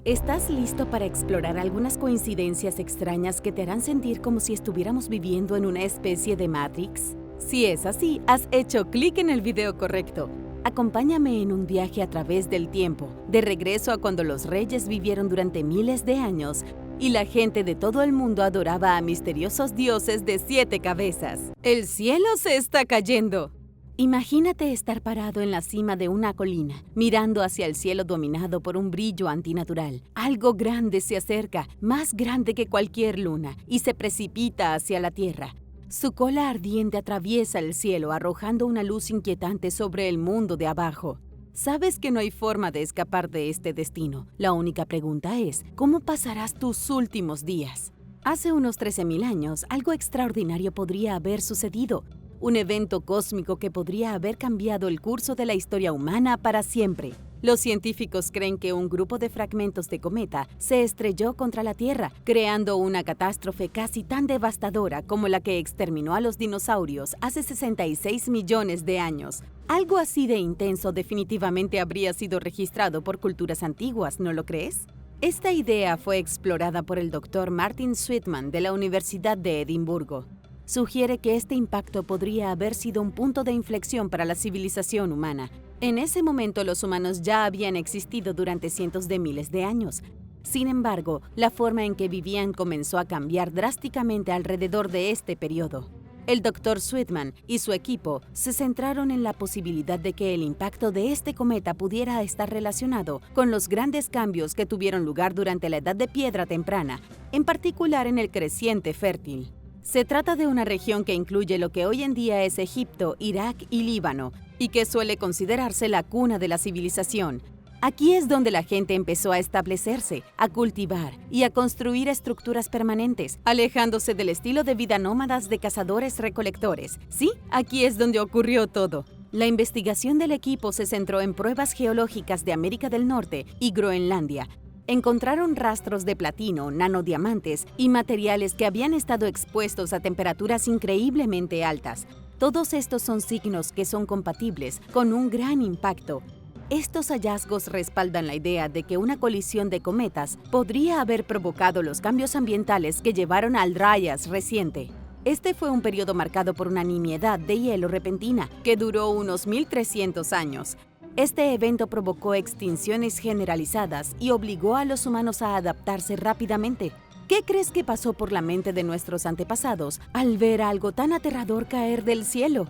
¿Estás listo para explorar algunas coincidencias extrañas que te harán sentir como si estuviéramos viviendo en una especie de Matrix? Si es así, has hecho clic en el video correcto. Acompáñame en un viaje a través del tiempo, de regreso a cuando los reyes vivieron durante miles de años y la gente de todo el mundo adoraba a misteriosos dioses de 7 cabezas. ¡El cielo se está cayendo! Imagínate estar parado en la cima de una colina, mirando hacia el cielo dominado por un brillo antinatural. Algo grande se acerca, más grande que cualquier luna, y se precipita hacia la tierra. Su cola ardiente atraviesa el cielo, arrojando una luz inquietante sobre el mundo de abajo. Sabes que no hay forma de escapar de este destino. La única pregunta es, ¿cómo pasarás tus últimos días? Hace unos 13.000 años, algo extraordinario podría haber sucedido. Un evento cósmico que podría haber cambiado el curso de la historia humana para siempre. Los científicos creen que un grupo de fragmentos de cometa se estrelló contra la Tierra, creando una catástrofe casi tan devastadora como la que exterminó a los dinosaurios hace 66 millones de años. Algo así de intenso definitivamente habría sido registrado por culturas antiguas, ¿no lo crees? Esta idea fue explorada por el Dr. Martin Sweetman de la Universidad de Edimburgo. Sugiere que este impacto podría haber sido un punto de inflexión para la civilización humana. En ese momento los humanos ya habían existido durante cientos de miles de años. Sin embargo, la forma en que vivían comenzó a cambiar drásticamente alrededor de este periodo. El Dr. Sweetman y su equipo se centraron en la posibilidad de que el impacto de este cometa pudiera estar relacionado con los grandes cambios que tuvieron lugar durante la Edad de Piedra temprana, en particular en el creciente fértil. Se trata de una región que incluye lo que hoy en día es Egipto, Irak y Líbano, y que suele considerarse la cuna de la civilización. Aquí es donde la gente empezó a establecerse, a cultivar y a construir estructuras permanentes, alejándose del estilo de vida nómadas de cazadores-recolectores. Sí, aquí es donde ocurrió todo. La investigación del equipo se centró en pruebas geológicas de América del Norte y Groenlandia. Encontraron rastros de platino, nanodiamantes y materiales que habían estado expuestos a temperaturas increíblemente altas. Todos estos son signos que son compatibles con un gran impacto. Estos hallazgos respaldan la idea de que una colisión de cometas podría haber provocado los cambios ambientales que llevaron al Dryas reciente. Este fue un periodo marcado por una nimiedad de hielo repentina que duró unos 1300 años. Este evento provocó extinciones generalizadas y obligó a los humanos a adaptarse rápidamente. ¿Qué crees que pasó por la mente de nuestros antepasados al ver algo tan aterrador caer del cielo?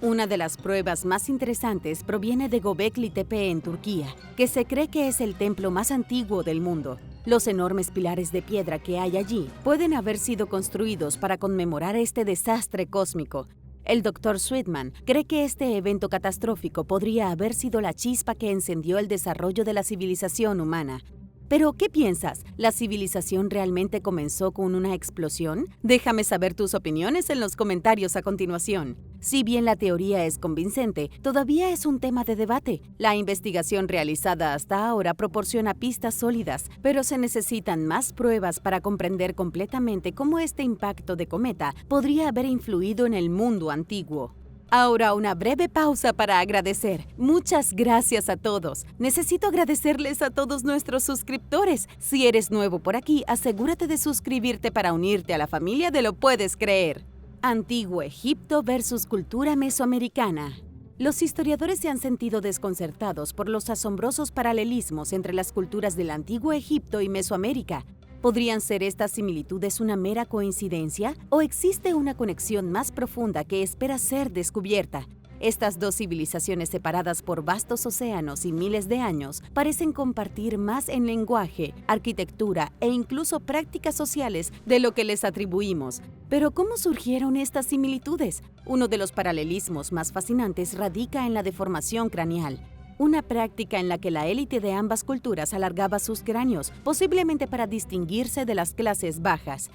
Una de las pruebas más interesantes proviene de Göbekli Tepe en Turquía, que se cree que es el templo más antiguo del mundo. Los enormes pilares de piedra que hay allí pueden haber sido construidos para conmemorar este desastre cósmico. El Dr. Sweetman cree que este evento catastrófico podría haber sido la chispa que encendió el desarrollo de la civilización humana. Pero, ¿qué piensas? ¿La civilización realmente comenzó con una explosión? Déjame saber tus opiniones en los comentarios a continuación. Si bien la teoría es convincente, todavía es un tema de debate. La investigación realizada hasta ahora proporciona pistas sólidas, pero se necesitan más pruebas para comprender completamente cómo este impacto de cometa podría haber influido en el mundo antiguo. Ahora una breve pausa para agradecer. Muchas gracias a todos. Necesito agradecerles a todos nuestros suscriptores. Si eres nuevo por aquí, asegúrate de suscribirte para unirte a la familia de Lo Puedes Creer. Antiguo Egipto versus cultura mesoamericana. Los historiadores se han sentido desconcertados por los asombrosos paralelismos entre las culturas del Antiguo Egipto y Mesoamérica. ¿Podrían ser estas similitudes una mera coincidencia o existe una conexión más profunda que espera ser descubierta? Estas dos civilizaciones separadas por vastos océanos y miles de años parecen compartir más en lenguaje, arquitectura e incluso prácticas sociales de lo que les atribuimos. Pero ¿cómo surgieron estas similitudes? Uno de los paralelismos más fascinantes radica en la deformación craneal. Una práctica en la que la élite de ambas culturas alargaba sus cráneos, posiblemente para distinguirse de las clases bajas.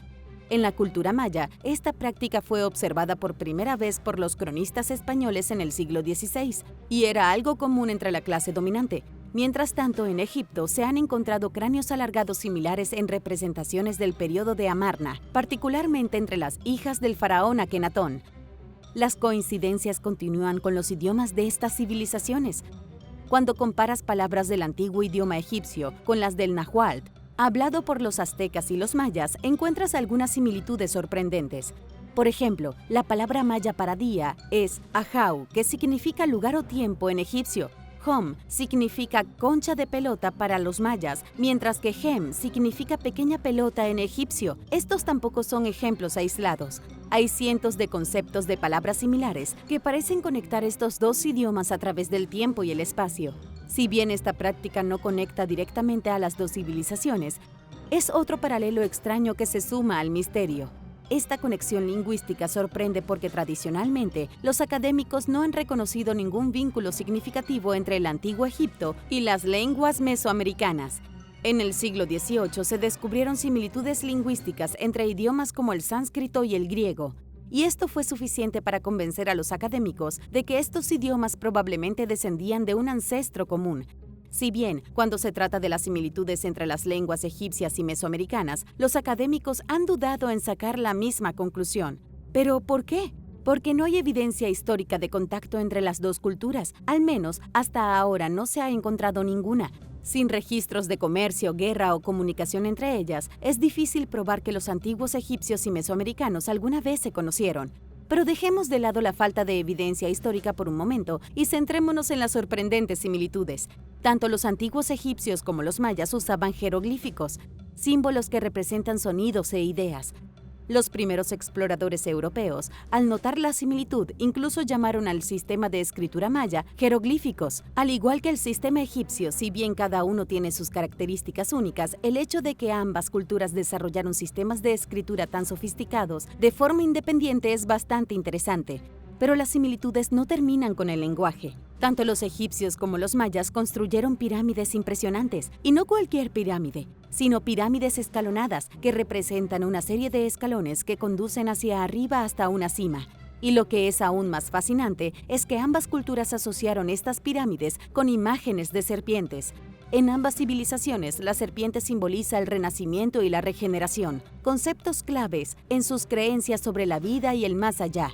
En la cultura maya, esta práctica fue observada por primera vez por los cronistas españoles en el siglo XVI y era algo común entre la clase dominante. Mientras tanto, en Egipto se han encontrado cráneos alargados similares en representaciones del periodo de Amarna, particularmente entre las hijas del faraón Akenatón. Las coincidencias continúan con los idiomas de estas civilizaciones. Cuando comparas palabras del antiguo idioma egipcio con las del náhuatl, hablado por los aztecas y los mayas, encuentras algunas similitudes sorprendentes. Por ejemplo, la palabra maya para día es ahau, que significa lugar o tiempo en egipcio. Hom significa concha de pelota para los mayas, mientras que hem significa pequeña pelota en egipcio. Estos tampoco son ejemplos aislados. Hay cientos de conceptos de palabras similares que parecen conectar estos dos idiomas a través del tiempo y el espacio. Si bien esta práctica no conecta directamente a las dos civilizaciones, es otro paralelo extraño que se suma al misterio. Esta conexión lingüística sorprende porque tradicionalmente los académicos no han reconocido ningún vínculo significativo entre el antiguo Egipto y las lenguas mesoamericanas. En el siglo XVIII se descubrieron similitudes lingüísticas entre idiomas como el sánscrito y el griego, y esto fue suficiente para convencer a los académicos de que estos idiomas probablemente descendían de un ancestro común. Si bien, cuando se trata de las similitudes entre las lenguas egipcias y mesoamericanas, los académicos han dudado en sacar la misma conclusión. ¿Pero por qué? Porque no hay evidencia histórica de contacto entre las dos culturas, al menos hasta ahora no se ha encontrado ninguna. Sin registros de comercio, guerra o comunicación entre ellas, es difícil probar que los antiguos egipcios y mesoamericanos alguna vez se conocieron. Pero dejemos de lado la falta de evidencia histórica por un momento y centrémonos en las sorprendentes similitudes. Tanto los antiguos egipcios como los mayas usaban jeroglíficos, símbolos que representan sonidos e ideas. Los primeros exploradores europeos, al notar la similitud, incluso llamaron al sistema de escritura maya jeroglíficos. Al igual que el sistema egipcio, si bien cada uno tiene sus características únicas, el hecho de que ambas culturas desarrollaron sistemas de escritura tan sofisticados de forma independiente es bastante interesante. Pero las similitudes no terminan con el lenguaje. Tanto los egipcios como los mayas construyeron pirámides impresionantes, y no cualquier pirámide, sino pirámides escalonadas que representan una serie de escalones que conducen hacia arriba hasta una cima. Y lo que es aún más fascinante es que ambas culturas asociaron estas pirámides con imágenes de serpientes. En ambas civilizaciones, la serpiente simboliza el renacimiento y la regeneración, conceptos claves en sus creencias sobre la vida y el más allá.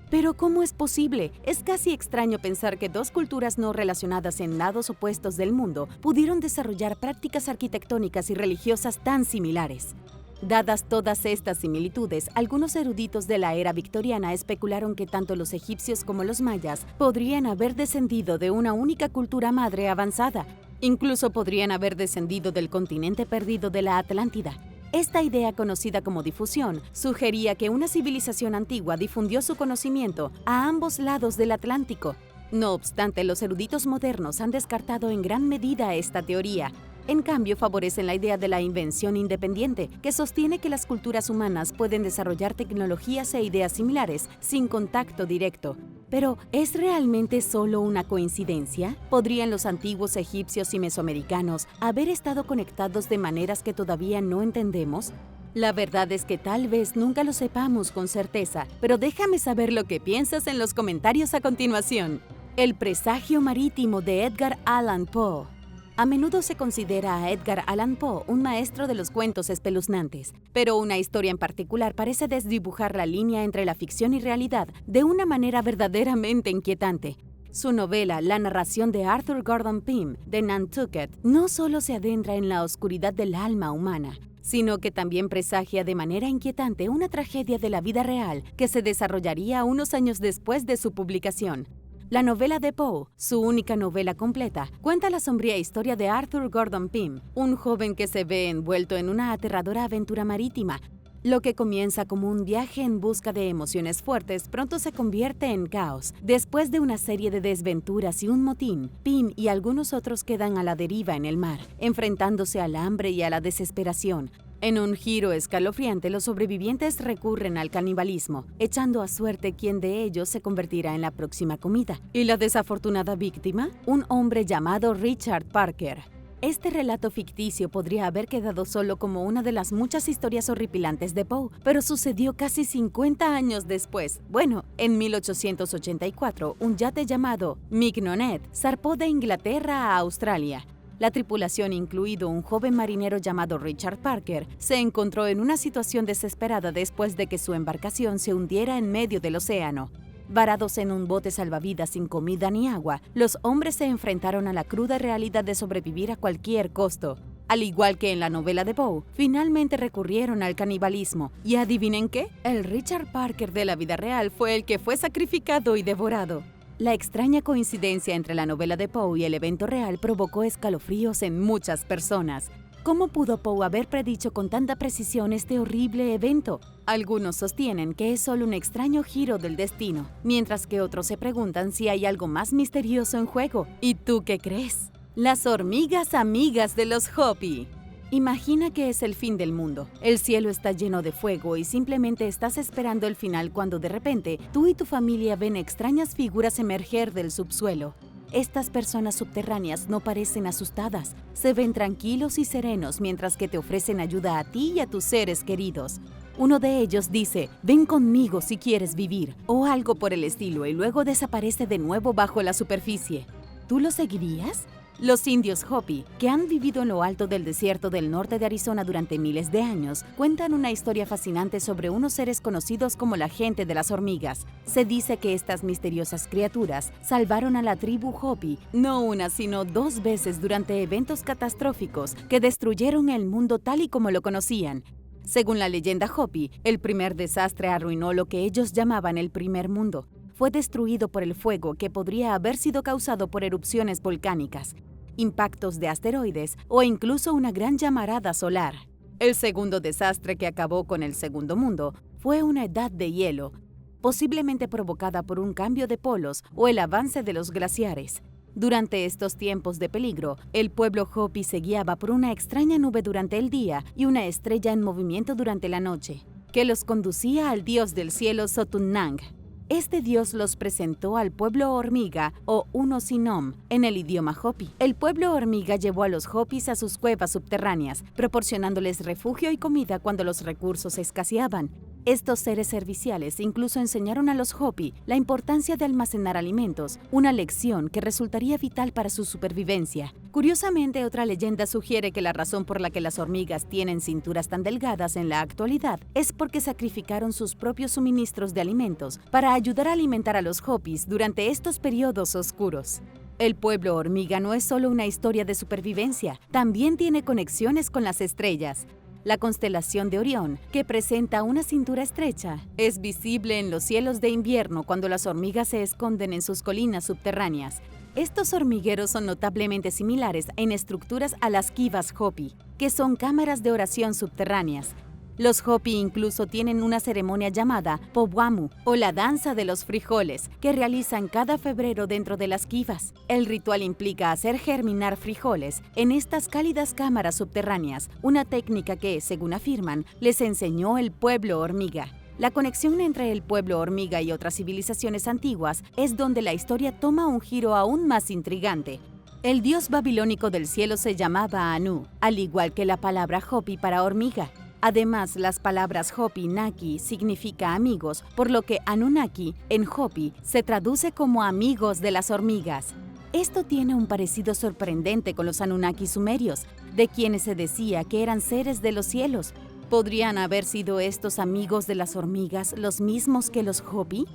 Pero ¿cómo es posible? Es casi extraño pensar que dos culturas no relacionadas en lados opuestos del mundo pudieron desarrollar prácticas arquitectónicas y religiosas tan similares. Dadas todas estas similitudes, algunos eruditos de la era victoriana especularon que tanto los egipcios como los mayas podrían haber descendido de una única cultura madre avanzada. Incluso podrían haber descendido del continente perdido de la Atlántida. Esta idea, conocida como difusión, sugería que una civilización antigua difundió su conocimiento a ambos lados del Atlántico. No obstante, los eruditos modernos han descartado en gran medida esta teoría. En cambio, favorecen la idea de la invención independiente, que sostiene que las culturas humanas pueden desarrollar tecnologías e ideas similares sin contacto directo. Pero, ¿es realmente solo una coincidencia? ¿Podrían los antiguos egipcios y mesoamericanos haber estado conectados de maneras que todavía no entendemos? La verdad es que tal vez nunca lo sepamos con certeza, pero déjame saber lo que piensas en los comentarios a continuación. El presagio marítimo de Edgar Allan Poe. A menudo se considera a Edgar Allan Poe un maestro de los cuentos espeluznantes, pero una historia en particular parece desdibujar la línea entre la ficción y realidad de una manera verdaderamente inquietante. Su novela, La narración de Arthur Gordon Pym, de Nantucket, no solo se adentra en la oscuridad del alma humana, sino que también presagia de manera inquietante una tragedia de la vida real que se desarrollaría unos años después de su publicación. La novela de Poe, su única novela completa, cuenta la sombría historia de Arthur Gordon Pym, un joven que se ve envuelto en una aterradora aventura marítima. Lo que comienza como un viaje en busca de emociones fuertes pronto se convierte en caos. Después de una serie de desventuras y un motín, Pym y algunos otros quedan a la deriva en el mar, enfrentándose al hambre y a la desesperación. En un giro escalofriante, los sobrevivientes recurren al canibalismo, echando a suerte quién de ellos se convertirá en la próxima comida. ¿Y la desafortunada víctima? Un hombre llamado Richard Parker. Este relato ficticio podría haber quedado solo como una de las muchas historias horripilantes de Poe, pero sucedió casi 50 años después. Bueno, en 1884, un yate llamado Mignonet zarpó de Inglaterra a Australia. La tripulación, incluido un joven marinero llamado Richard Parker, se encontró en una situación desesperada después de que su embarcación se hundiera en medio del océano. Varados en un bote salvavidas sin comida ni agua, los hombres se enfrentaron a la cruda realidad de sobrevivir a cualquier costo. Al igual que en la novela de Poe, finalmente recurrieron al canibalismo. ¿Y adivinen qué? El Richard Parker de la vida real fue el que fue sacrificado y devorado. La extraña coincidencia entre la novela de Poe y el evento real provocó escalofríos en muchas personas. ¿Cómo pudo Poe haber predicho con tanta precisión este horrible evento? Algunos sostienen que es solo un extraño giro del destino, mientras que otros se preguntan si hay algo más misterioso en juego. ¿Y tú qué crees? Las hormigas amigas de los Hopi. Imagina que es el fin del mundo. El cielo está lleno de fuego y simplemente estás esperando el final cuando de repente tú y tu familia ven extrañas figuras emerger del subsuelo. Estas personas subterráneas no parecen asustadas, se ven tranquilos y serenos mientras que te ofrecen ayuda a ti y a tus seres queridos. Uno de ellos dice, ven conmigo si quieres vivir, o algo por el estilo, y luego desaparece de nuevo bajo la superficie. ¿Tú lo seguirías? Los indios Hopi, que han vivido en lo alto del desierto del norte de Arizona durante miles de años, cuentan una historia fascinante sobre unos seres conocidos como la gente de las hormigas. Se dice que estas misteriosas criaturas salvaron a la tribu Hopi no una sino 2 veces durante eventos catastróficos que destruyeron el mundo tal y como lo conocían. Según la leyenda Hopi, el primer desastre arruinó lo que ellos llamaban el primer mundo. Fue destruido por el fuego que podría haber sido causado por erupciones volcánicas, impactos de asteroides o incluso una gran llamarada solar. El segundo desastre que acabó con el segundo mundo fue una edad de hielo, posiblemente provocada por un cambio de polos o el avance de los glaciares. Durante estos tiempos de peligro, el pueblo Hopi se guiaba por una extraña nube durante el día y una estrella en movimiento durante la noche, que los conducía al dios del cielo Sotunnang. Este dios los presentó al pueblo hormiga o Unosinom en el idioma Hopi. El pueblo hormiga llevó a los Hopis a sus cuevas subterráneas, proporcionándoles refugio y comida cuando los recursos escaseaban. Estos seres serviciales incluso enseñaron a los Hopi la importancia de almacenar alimentos, una lección que resultaría vital para su supervivencia. Curiosamente, otra leyenda sugiere que la razón por la que las hormigas tienen cinturas tan delgadas en la actualidad es porque sacrificaron sus propios suministros de alimentos para ayudar a alimentar a los Hopis durante estos periodos oscuros. El pueblo hormiga no es solo una historia de supervivencia, también tiene conexiones con las estrellas. La constelación de Orión, que presenta una cintura estrecha, es visible en los cielos de invierno cuando las hormigas se esconden en sus colinas subterráneas. Estos hormigueros son notablemente similares en estructuras a las kivas Hopi, que son cámaras de oración subterráneas. Los Hopi incluso tienen una ceremonia llamada Powwamu, o la danza de los frijoles, que realizan cada febrero dentro de las kivas. El ritual implica hacer germinar frijoles en estas cálidas cámaras subterráneas, una técnica que, según afirman, les enseñó el pueblo hormiga. La conexión entre el pueblo hormiga y otras civilizaciones antiguas es donde la historia toma un giro aún más intrigante. El dios babilónico del cielo se llamaba Anu, al igual que la palabra Hopi para hormiga. Además, las palabras Hopi-Naki significa amigos, por lo que Anunnaki en Hopi se traduce como amigos de las hormigas. Esto tiene un parecido sorprendente con los Anunnaki sumerios, de quienes se decía que eran seres de los cielos. ¿Podrían haber sido estos amigos de las hormigas los mismos que los Hopi?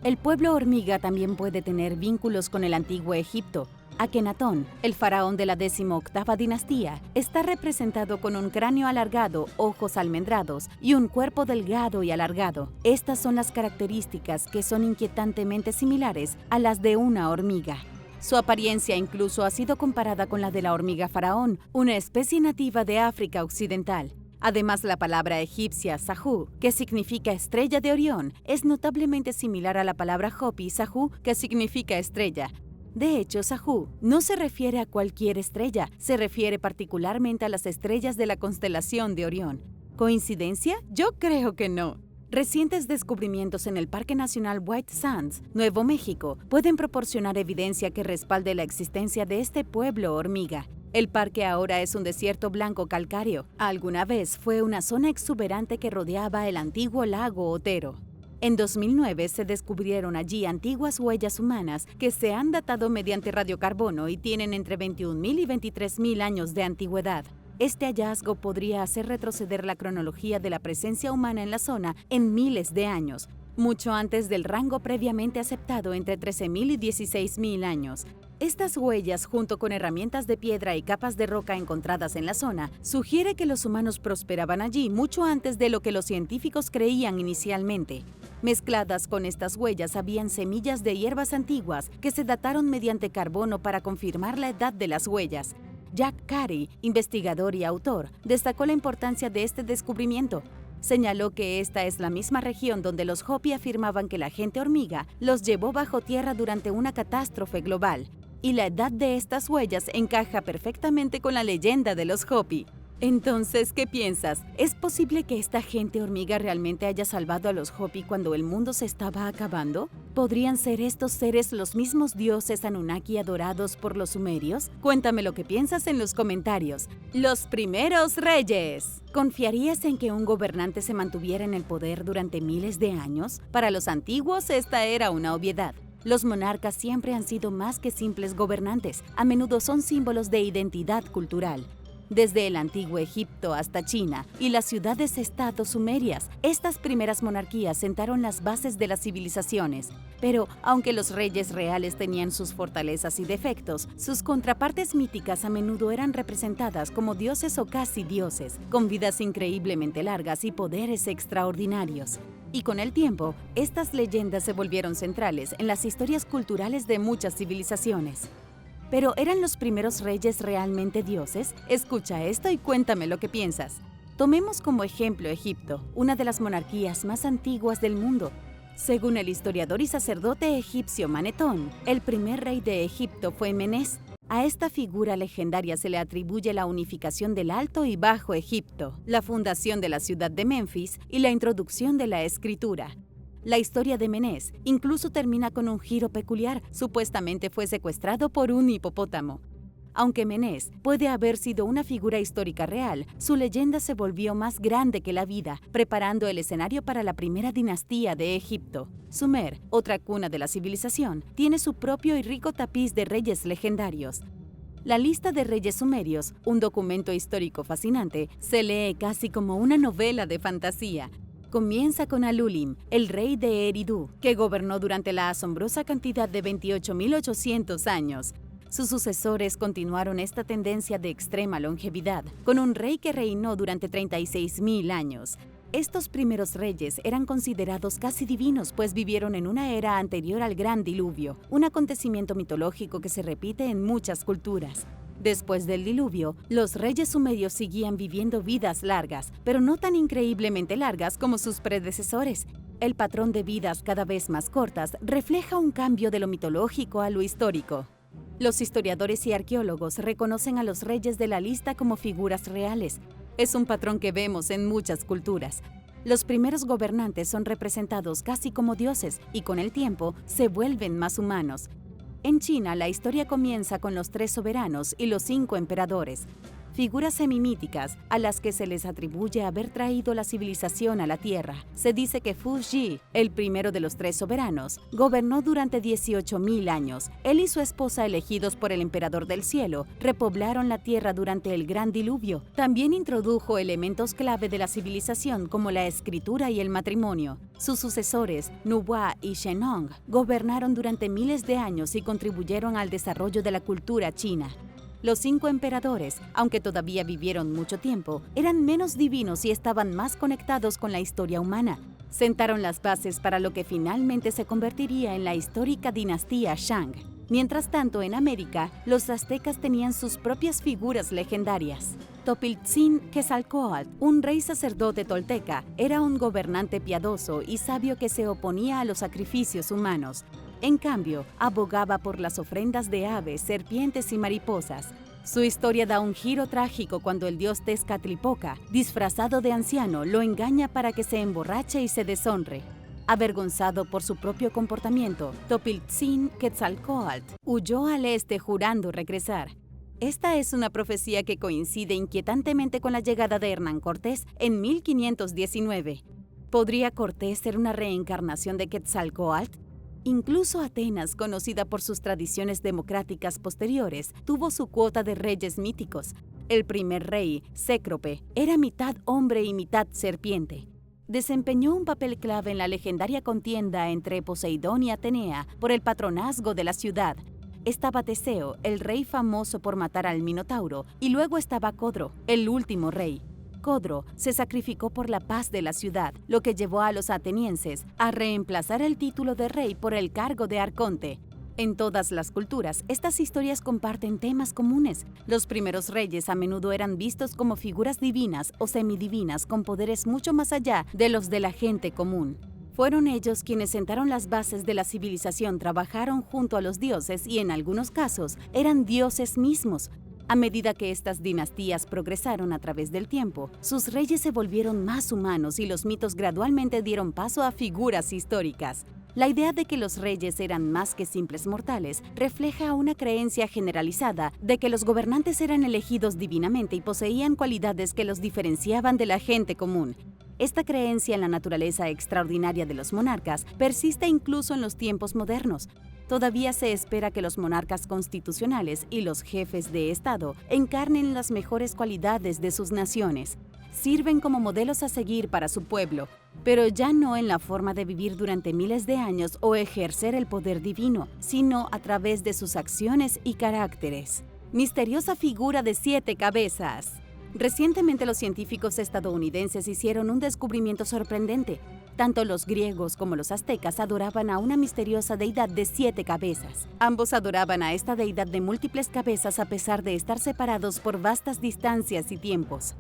El pueblo hormiga también puede tener vínculos con el antiguo Egipto. Akenatón, el faraón de la 18ª dinastía, está representado con un cráneo alargado, ojos almendrados y un cuerpo delgado y alargado. Estas son las características que son inquietantemente similares a las de una hormiga. Su apariencia incluso ha sido comparada con la de la hormiga faraón, una especie nativa de África Occidental. Además, la palabra egipcia Sahu, que significa estrella de Orión, es notablemente similar a la palabra Hopi Sahu, que significa estrella. De hecho, Sahu no se refiere a cualquier estrella, se refiere particularmente a las estrellas de la constelación de Orión. ¿Coincidencia? Yo creo que no. Recientes descubrimientos en el Parque Nacional White Sands, Nuevo México, pueden proporcionar evidencia que respalde la existencia de este pueblo hormiga. El parque ahora es un desierto blanco calcáreo. Alguna vez fue una zona exuberante que rodeaba el antiguo lago Otero. En 2009 se descubrieron allí antiguas huellas humanas que se han datado mediante radiocarbono y tienen entre 21.000 y 23.000 años de antigüedad. Este hallazgo podría hacer retroceder la cronología de la presencia humana en la zona en miles de años. mucho antes del rango previamente aceptado entre 13.000 y 16.000 años. Estas huellas, junto con herramientas de piedra y capas de roca encontradas en la zona, sugiere que los humanos prosperaban allí mucho antes de lo que los científicos creían inicialmente. Mezcladas con estas huellas habían semillas de hierbas antiguas que se dataron mediante carbono para confirmar la edad de las huellas. Jack Carey, investigador y autor, destacó la importancia de este descubrimiento. Señaló que esta es la misma región donde los Hopi afirmaban que la gente hormiga los llevó bajo tierra durante una catástrofe global. Y la edad de estas huellas encaja perfectamente con la leyenda de los Hopi. Entonces, ¿qué piensas? ¿Es posible que esta gente hormiga realmente haya salvado a los Hopi cuando el mundo se estaba acabando? ¿Podrían ser estos seres los mismos dioses Anunnaki adorados por los sumerios? Cuéntame lo que piensas en los comentarios. Los primeros reyes. ¿Confiarías en que un gobernante se mantuviera en el poder durante miles de años? Para los antiguos, esta era una obviedad. Los monarcas siempre han sido más que simples gobernantes, a menudo son símbolos de identidad cultural. Desde el antiguo Egipto hasta China y las ciudades-estado sumerias, estas primeras monarquías sentaron las bases de las civilizaciones. Pero, aunque los reyes reales tenían sus fortalezas y defectos, sus contrapartes míticas a menudo eran representadas como dioses o casi dioses, con vidas increíblemente largas y poderes extraordinarios. Y con el tiempo, estas leyendas se volvieron centrales en las historias culturales de muchas civilizaciones. ¿Pero eran los primeros reyes realmente dioses? Escucha esto y cuéntame lo que piensas. Tomemos como ejemplo Egipto, una de las monarquías más antiguas del mundo. Según el historiador y sacerdote egipcio Manetón, el primer rey de Egipto fue Menés. A esta figura legendaria se le atribuye la unificación del Alto y Bajo Egipto, la fundación de la ciudad de Memphis y la introducción de la escritura. La historia de Menés incluso termina con un giro peculiar, supuestamente fue secuestrado por un hipopótamo. Aunque Menés puede haber sido una figura histórica real, su leyenda se volvió más grande que la vida, preparando el escenario para la primera dinastía de Egipto. Sumer, otra cuna de la civilización, tiene su propio y rico tapiz de reyes legendarios. La lista de reyes sumerios, un documento histórico fascinante, se lee casi como una novela de fantasía. Comienza con Alulim, el rey de Eridu, que gobernó durante la asombrosa cantidad de 28.800 años. Sus sucesores continuaron esta tendencia de extrema longevidad, con un rey que reinó durante 36.000 años. Estos primeros reyes eran considerados casi divinos, pues vivieron en una era anterior al Gran Diluvio, un acontecimiento mitológico que se repite en muchas culturas. Después del diluvio, los reyes sumerios seguían viviendo vidas largas, pero no tan increíblemente largas como sus predecesores. El patrón de vidas cada vez más cortas refleja un cambio de lo mitológico a lo histórico. Los historiadores y arqueólogos reconocen a los reyes de la lista como figuras reales. Es un patrón que vemos en muchas culturas. Los primeros gobernantes son representados casi como dioses y con el tiempo se vuelven más humanos. En China, la historia comienza con los 3 soberanos y los 5 emperadores, figuras semimíticas a las que se les atribuye haber traído la civilización a la Tierra. Se dice que Fu Ji, el primero de los 3 soberanos, gobernó durante 18.000 años. Él y su esposa, elegidos por el emperador del cielo, repoblaron la Tierra durante el Gran Diluvio. También introdujo elementos clave de la civilización como la escritura y el matrimonio. Sus sucesores, Nuwa y Shennong, gobernaron durante miles de años y contribuyeron al desarrollo de la cultura china. Los 5 emperadores, aunque todavía vivieron mucho tiempo, eran menos divinos y estaban más conectados con la historia humana. Sentaron las bases para lo que finalmente se convertiría en la histórica dinastía Shang. Mientras tanto, en América, los aztecas tenían sus propias figuras legendarias. Topiltzin Quetzalcóatl, un rey sacerdote tolteca, era un gobernante piadoso y sabio que se oponía a los sacrificios humanos. En cambio, abogaba por las ofrendas de aves, serpientes y mariposas. Su historia da un giro trágico cuando el dios Tezcatlipoca, disfrazado de anciano, lo engaña para que se emborrache y se deshonre. Avergonzado por su propio comportamiento, Topiltzin Quetzalcóatl huyó al este jurando regresar. Esta es una profecía que coincide inquietantemente con la llegada de Hernán Cortés en 1519. ¿Podría Cortés ser una reencarnación de Quetzalcóatl? Incluso Atenas, conocida por sus tradiciones democráticas posteriores, tuvo su cuota de reyes míticos. El primer rey, Cécrope, era mitad hombre y mitad serpiente. desempeñó un papel clave en la legendaria contienda entre Poseidón y Atenea por el patronazgo de la ciudad. Estaba Teseo, el rey famoso por matar al Minotauro, y luego estaba Codro, el último rey. Codro se sacrificó por la paz de la ciudad, lo que llevó a los atenienses a reemplazar el título de rey por el cargo de arconte. En todas las culturas, estas historias comparten temas comunes. Los primeros reyes a menudo eran vistos como figuras divinas o semidivinas con poderes mucho más allá de los de la gente común. Fueron ellos quienes sentaron las bases de la civilización, trabajaron junto a los dioses y en algunos casos eran dioses mismos. A medida que estas dinastías progresaron a través del tiempo, sus reyes se volvieron más humanos y los mitos gradualmente dieron paso a figuras históricas. La idea de que los reyes eran más que simples mortales refleja una creencia generalizada de que los gobernantes eran elegidos divinamente y poseían cualidades que los diferenciaban de la gente común. Esta creencia en la naturaleza extraordinaria de los monarcas persiste incluso en los tiempos modernos. Todavía se espera que los monarcas constitucionales y los jefes de Estado encarnen las mejores cualidades de sus naciones. Sirven como modelos a seguir para su pueblo, pero ya no en la forma de vivir durante miles de años o ejercer el poder divino, sino a través de sus acciones y caracteres. Misteriosa figura de 7 cabezas. Recientemente los científicos estadounidenses hicieron un descubrimiento sorprendente. Tanto los griegos como los aztecas adoraban a una misteriosa deidad de 7 cabezas. Ambos adoraban a esta deidad de múltiples cabezas a pesar de estar separados por vastas distancias y tiempos.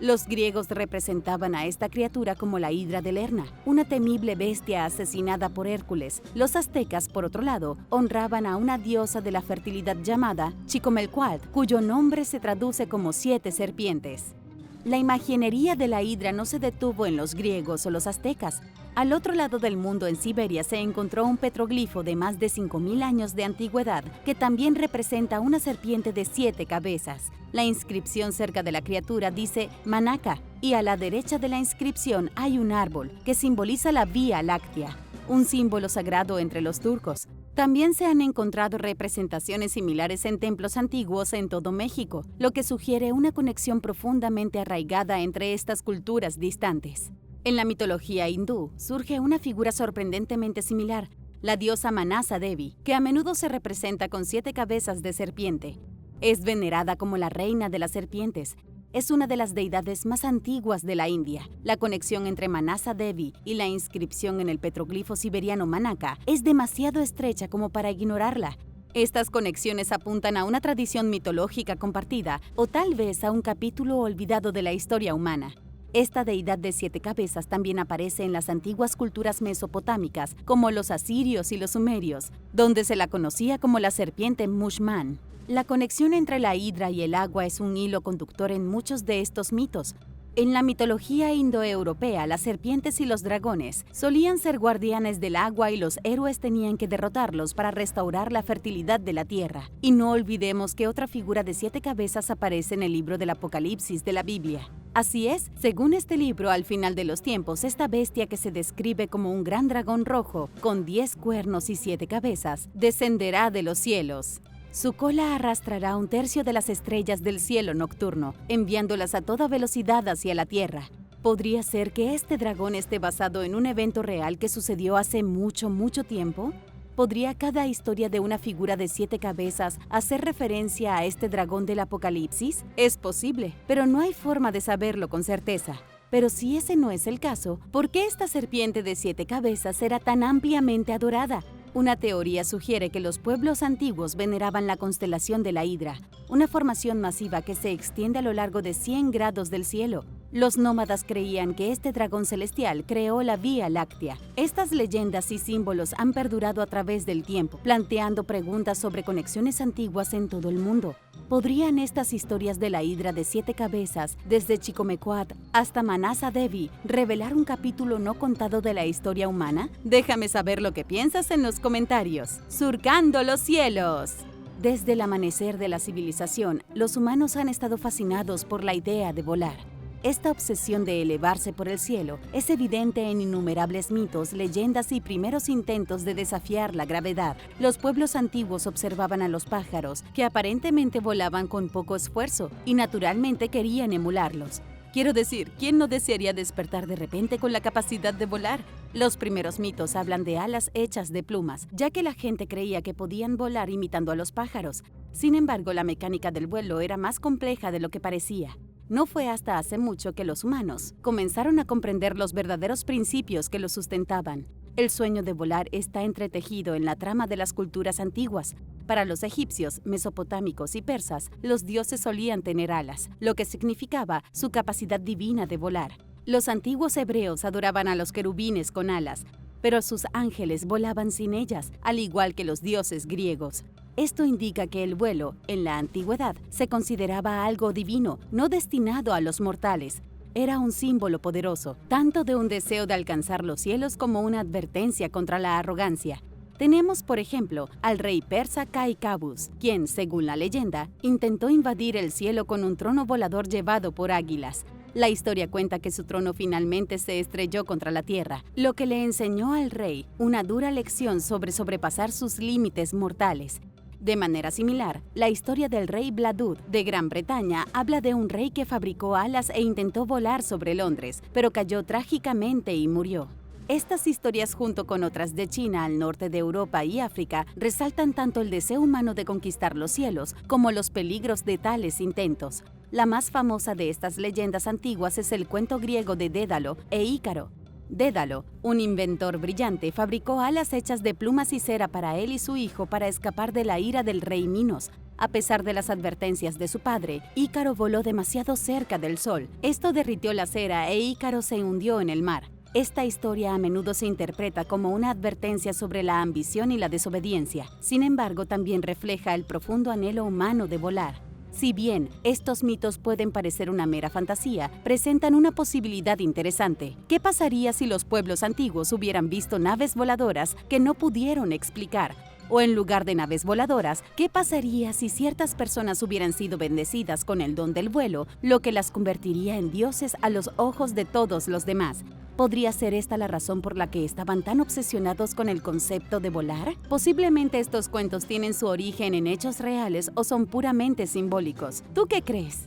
Los griegos representaban a esta criatura como la Hidra de Lerna, una temible bestia asesinada por Hércules. Los aztecas, por otro lado, honraban a una diosa de la fertilidad llamada Chicomelcualt, cuyo nombre se traduce como 7 serpientes. La imaginería de la Hidra no se detuvo en los griegos o los aztecas. Al otro lado del mundo, en Siberia, se encontró un petroglifo de más de 5.000 años de antigüedad que también representa una serpiente de 7 cabezas. La inscripción cerca de la criatura dice Manaka, y a la derecha de la inscripción hay un árbol que simboliza la Vía Láctea, un símbolo sagrado entre los turcos. También se han encontrado representaciones similares en templos antiguos en todo México, lo que sugiere una conexión profundamente arraigada entre estas culturas distantes. En la mitología hindú surge una figura sorprendentemente similar, la diosa Manasa Devi, que a menudo se representa con 7 cabezas de serpiente. Es venerada como la reina de las serpientes. Es una de las deidades más antiguas de la India. La conexión entre Manasa Devi y la inscripción en el petroglifo siberiano Manaka es demasiado estrecha como para ignorarla. Estas conexiones apuntan a una tradición mitológica compartida o tal vez a un capítulo olvidado de la historia humana. Esta deidad de 7 cabezas también aparece en las antiguas culturas mesopotámicas, como los asirios y los sumerios, donde se la conocía como la serpiente Mushman. La conexión entre la hidra y el agua es un hilo conductor en muchos de estos mitos. En la mitología indoeuropea, las serpientes y los dragones solían ser guardianes del agua y los héroes tenían que derrotarlos para restaurar la fertilidad de la tierra. Y no olvidemos que otra figura de 7 cabezas aparece en el libro del Apocalipsis de la Biblia. Así es, según este libro, al final de los tiempos, esta bestia que se describe como un gran dragón rojo, con 10 cuernos y 7 cabezas, descenderá de los cielos. Su cola arrastrará 1/3 de las estrellas del cielo nocturno, enviándolas a toda velocidad hacia la Tierra. ¿Podría ser que este dragón esté basado en un evento real que sucedió hace mucho tiempo? ¿Podría cada historia de una figura de 7 cabezas hacer referencia a este dragón del Apocalipsis? Es posible, pero no hay forma de saberlo con certeza. Pero si ese no es el caso, ¿por qué esta serpiente de 7 cabezas era tan ampliamente adorada? Una teoría sugiere que los pueblos antiguos veneraban la constelación de la Hidra, una formación masiva que se extiende a lo largo de 100 grados del cielo. Los nómadas creían que este dragón celestial creó la Vía Láctea. Estas leyendas y símbolos han perdurado a través del tiempo, planteando preguntas sobre conexiones antiguas en todo el mundo. ¿Podrían estas historias de la Hidra de 7 cabezas, desde Chicomecuat hasta Manasa Devi, revelar un capítulo no contado de la historia humana? Déjame saber lo que piensas en los comentarios. ¡Surcando los cielos! Desde el amanecer de la civilización, los humanos han estado fascinados por la idea de volar. Esta obsesión de elevarse por el cielo es evidente en innumerables mitos, leyendas y primeros intentos de desafiar la gravedad. Los pueblos antiguos observaban a los pájaros, que aparentemente volaban con poco esfuerzo, y naturalmente querían emularlos. Quiero decir, ¿quién no desearía despertar de repente con la capacidad de volar? Los primeros mitos hablan de alas hechas de plumas, ya que la gente creía que podían volar imitando a los pájaros. Sin embargo, la mecánica del vuelo era más compleja de lo que parecía. No fue hasta hace mucho que los humanos comenzaron a comprender los verdaderos principios que lo sustentaban. El sueño de volar está entretejido en la trama de las culturas antiguas. Para los egipcios, mesopotámicos y persas, los dioses solían tener alas, lo que significaba su capacidad divina de volar. Los antiguos hebreos adoraban a los querubines con alas, pero sus ángeles volaban sin ellas, al igual que los dioses griegos. Esto indica que el vuelo, en la antigüedad, se consideraba algo divino, no destinado a los mortales. Era un símbolo poderoso, tanto de un deseo de alcanzar los cielos como una advertencia contra la arrogancia. Tenemos, por ejemplo, al rey persa Kai-Kabus, quien, según la leyenda, intentó invadir el cielo con un trono volador llevado por águilas. La historia cuenta que su trono finalmente se estrelló contra la tierra, lo que le enseñó al rey una dura lección sobre sobrepasar sus límites mortales. De manera similar, la historia del rey Bladud de Gran Bretaña habla de un rey que fabricó alas e intentó volar sobre Londres, pero cayó trágicamente y murió. Estas historias, junto con otras de China al norte de Europa y África, resaltan tanto el deseo humano de conquistar los cielos como los peligros de tales intentos. La más famosa de estas leyendas antiguas es el cuento griego de Dédalo e Ícaro. Dédalo, un inventor brillante, fabricó alas hechas de plumas y cera para él y su hijo para escapar de la ira del rey Minos. A pesar de las advertencias de su padre, Ícaro voló demasiado cerca del sol. Esto derritió la cera e Ícaro se hundió en el mar. Esta historia a menudo se interpreta como una advertencia sobre la ambición y la desobediencia. Sin embargo, también refleja el profundo anhelo humano de volar. Si bien estos mitos pueden parecer una mera fantasía, presentan una posibilidad interesante. ¿Qué pasaría si los pueblos antiguos hubieran visto naves voladoras que no pudieron explicar? O en lugar de naves voladoras, ¿qué pasaría si ciertas personas hubieran sido bendecidas con el don del vuelo, lo que las convertiría en dioses a los ojos de todos los demás? ¿Podría ser esta la razón por la que estaban tan obsesionados con el concepto de volar? Posiblemente estos cuentos tienen su origen en hechos reales o son puramente simbólicos. ¿Tú qué crees?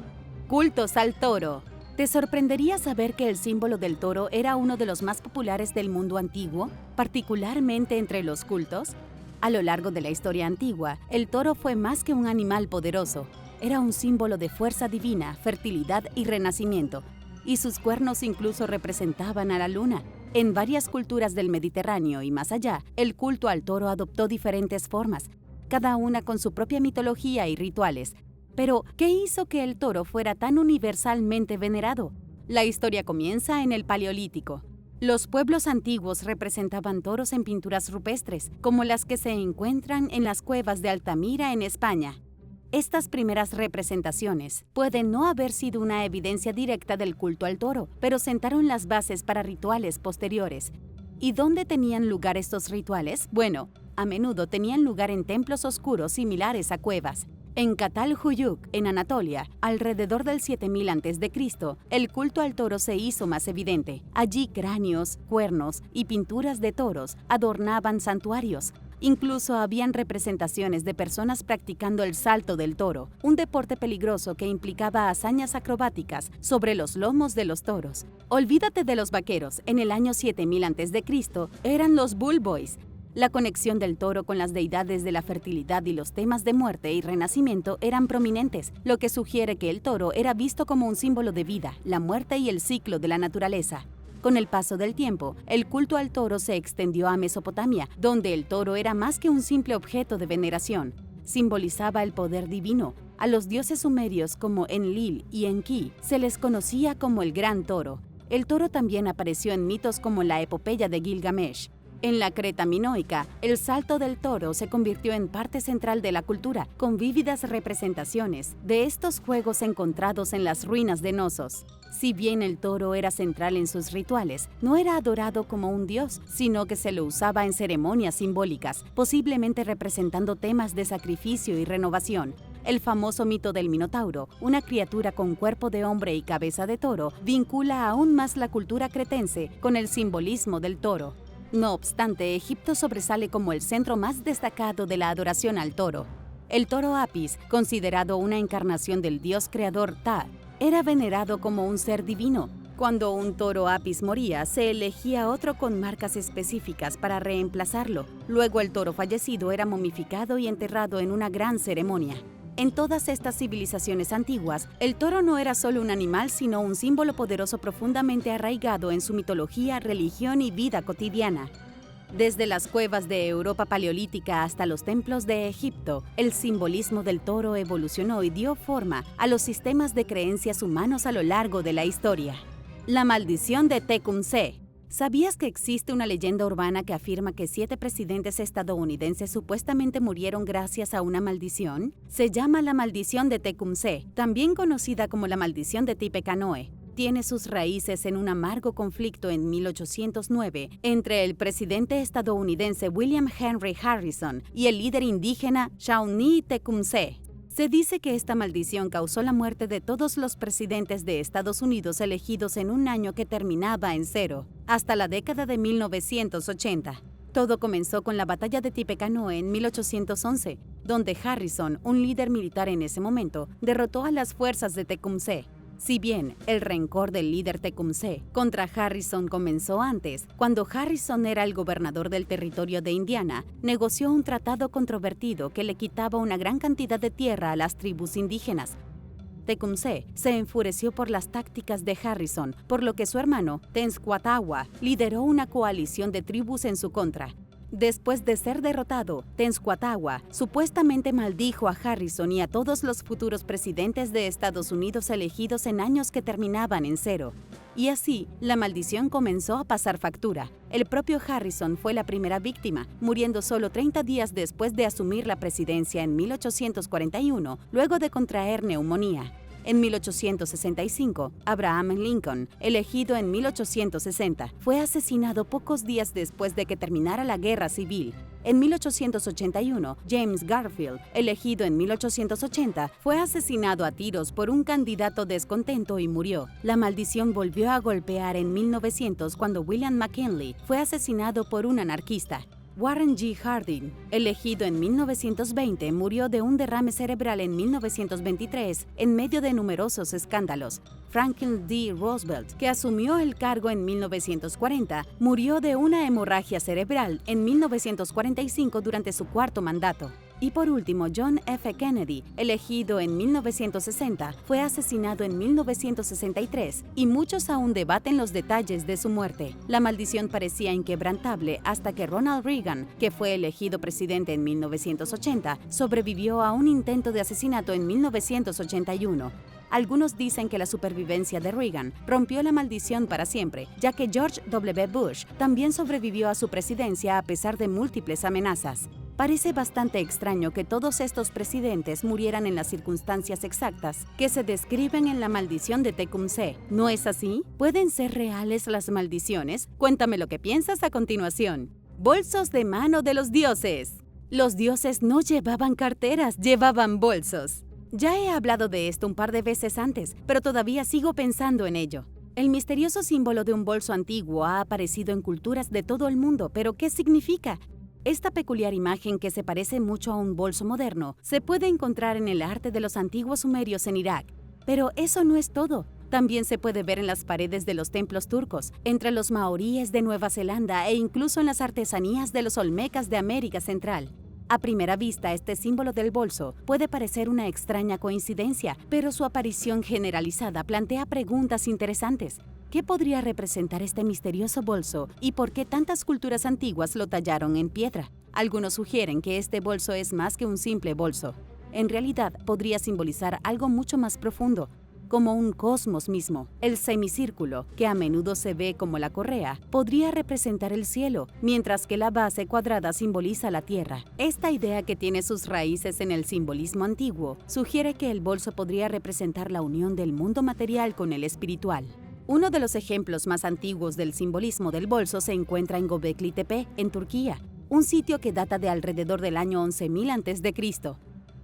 Cultos al toro. ¿Te sorprendería saber que el símbolo del toro era uno de los más populares del mundo antiguo, particularmente entre los cultos? A lo largo de la historia antigua, el toro fue más que un animal poderoso. Era un símbolo de fuerza divina, fertilidad y renacimiento, y sus cuernos incluso representaban a la luna. En varias culturas del Mediterráneo y más allá, el culto al toro adoptó diferentes formas, cada una con su propia mitología y rituales. Pero, ¿qué hizo que el toro fuera tan universalmente venerado? La historia comienza en el Paleolítico. Los pueblos antiguos representaban toros en pinturas rupestres, como las que se encuentran en las cuevas de Altamira en España. Estas primeras representaciones pueden no haber sido una evidencia directa del culto al toro, pero sentaron las bases para rituales posteriores. ¿Y dónde tenían lugar estos rituales? Bueno, a menudo tenían lugar en templos oscuros similares a cuevas. En Catalhuyuk, en Anatolia, alrededor del 7000 a.C., el culto al toro se hizo más evidente. Allí cráneos, cuernos y pinturas de toros adornaban santuarios. Incluso habían representaciones de personas practicando el salto del toro, un deporte peligroso que implicaba hazañas acrobáticas sobre los lomos de los toros. Olvídate de los vaqueros, en el año 7000 a.C. eran los Bull Boys. La conexión del toro con las deidades de la fertilidad y los temas de muerte y renacimiento eran prominentes, lo que sugiere que el toro era visto como un símbolo de vida, la muerte y el ciclo de la naturaleza. Con el paso del tiempo, el culto al toro se extendió a Mesopotamia, donde el toro era más que un simple objeto de veneración. Simbolizaba el poder divino. A los dioses sumerios como Enlil y Enki se les conocía como el Gran Toro. El toro también apareció en mitos como la epopeya de Gilgamesh. En la Creta minoica, el salto del toro se convirtió en parte central de la cultura, con vívidas representaciones de estos juegos encontrados en las ruinas de Knossos. Si bien el toro era central en sus rituales, no era adorado como un dios, sino que se lo usaba en ceremonias simbólicas, posiblemente representando temas de sacrificio y renovación. El famoso mito del Minotauro, una criatura con cuerpo de hombre y cabeza de toro, vincula aún más la cultura cretense con el simbolismo del toro. No obstante, Egipto sobresale como el centro más destacado de la adoración al toro. El toro Apis, considerado una encarnación del dios creador Ptah, Era venerado como un ser divino. Cuando un toro Apis moría, se elegía otro con marcas específicas para reemplazarlo. Luego el toro fallecido era momificado y enterrado en una gran ceremonia. En todas estas civilizaciones antiguas, el toro no era solo un animal, sino un símbolo poderoso profundamente arraigado en su mitología, religión y vida cotidiana. Desde las cuevas de Europa paleolítica hasta los templos de Egipto, el simbolismo del toro evolucionó y dio forma a los sistemas de creencias humanos a lo largo de la historia. La maldición de Tecumseh. ¿Sabías que existe una leyenda urbana que afirma que 7 presidentes estadounidenses supuestamente murieron gracias a una maldición? Se llama la maldición de Tecumseh, también conocida como la maldición de Tippecanoe. Tiene sus raíces en un amargo conflicto en 1809 entre el presidente estadounidense William Henry Harrison y el líder indígena Shawnee Tecumseh. Se dice que esta maldición causó la muerte de todos los presidentes de Estados Unidos elegidos en un año que terminaba en 0, hasta la década de 1980. Todo comenzó con la batalla de Tippecanoe en 1811, donde Harrison, un líder militar en ese momento, derrotó a las fuerzas de Tecumseh. Si bien el rencor del líder Tecumseh contra Harrison comenzó antes, cuando Harrison era el gobernador del territorio de Indiana, negoció un tratado controvertido que le quitaba una gran cantidad de tierra a las tribus indígenas. Tecumseh se enfureció por las tácticas de Harrison, por lo que su hermano, Tenskwatawa, lideró una coalición de tribus en su contra. Después de ser derrotado, Tenskwatawa supuestamente maldijo a Harrison y a todos los futuros presidentes de Estados Unidos elegidos en años que terminaban en 0. Y así, la maldición comenzó a pasar factura. El propio Harrison fue la primera víctima, muriendo solo 30 días después de asumir la presidencia en 1841, luego de contraer neumonía. En 1865, Abraham Lincoln, elegido en 1860, fue asesinado pocos días después de que terminara la Guerra Civil. En 1881, James Garfield, elegido en 1880, fue asesinado a tiros por un candidato descontento y murió. La maldición volvió a golpear en 1900 cuando William McKinley fue asesinado por un anarquista. Warren G. Harding, elegido en 1920, murió de un derrame cerebral en 1923 en medio de numerosos escándalos. Franklin D. Roosevelt, que asumió el cargo en 1940, murió de una hemorragia cerebral en 1945 durante su cuarto mandato. Y por último, John F. Kennedy, elegido en 1960, fue asesinado en 1963 y muchos aún debaten los detalles de su muerte. La maldición parecía inquebrantable hasta que Ronald Reagan, que fue elegido presidente en 1980, sobrevivió a un intento de asesinato en 1981. Algunos dicen que la supervivencia de Reagan rompió la maldición para siempre, ya que George W. Bush también sobrevivió a su presidencia a pesar de múltiples amenazas. Parece bastante extraño que todos estos presidentes murieran en las circunstancias exactas que se describen en la maldición de Tecumseh. ¿No es así? ¿Pueden ser reales las maldiciones? Cuéntame lo que piensas a continuación. Bolsos de mano de los dioses. Los dioses no llevaban carteras, llevaban bolsos. Ya he hablado de esto un par de veces antes, pero todavía sigo pensando en ello. El misterioso símbolo de un bolso antiguo ha aparecido en culturas de todo el mundo, pero ¿qué significa? Esta peculiar imagen, que se parece mucho a un bolso moderno, se puede encontrar en el arte de los antiguos sumerios en Irak. Pero eso no es todo. También se puede ver en las paredes de los templos turcos, entre los maoríes de Nueva Zelanda e incluso en las artesanías de los olmecas de América Central. A primera vista, este símbolo del bolso puede parecer una extraña coincidencia, pero su aparición generalizada plantea preguntas interesantes. ¿Qué podría representar este misterioso bolso y por qué tantas culturas antiguas lo tallaron en piedra? Algunos sugieren que este bolso es más que un simple bolso. En realidad, podría simbolizar algo mucho más profundo, como un cosmos mismo. El semicírculo, que a menudo se ve como la correa, podría representar el cielo, mientras que la base cuadrada simboliza la tierra. Esta idea, que tiene sus raíces en el simbolismo antiguo, sugiere que el bolso podría representar la unión del mundo material con el espiritual. Uno de los ejemplos más antiguos del simbolismo del bolso se encuentra en Göbekli Tepe, en Turquía, un sitio que data de alrededor del año 11.000 a.C.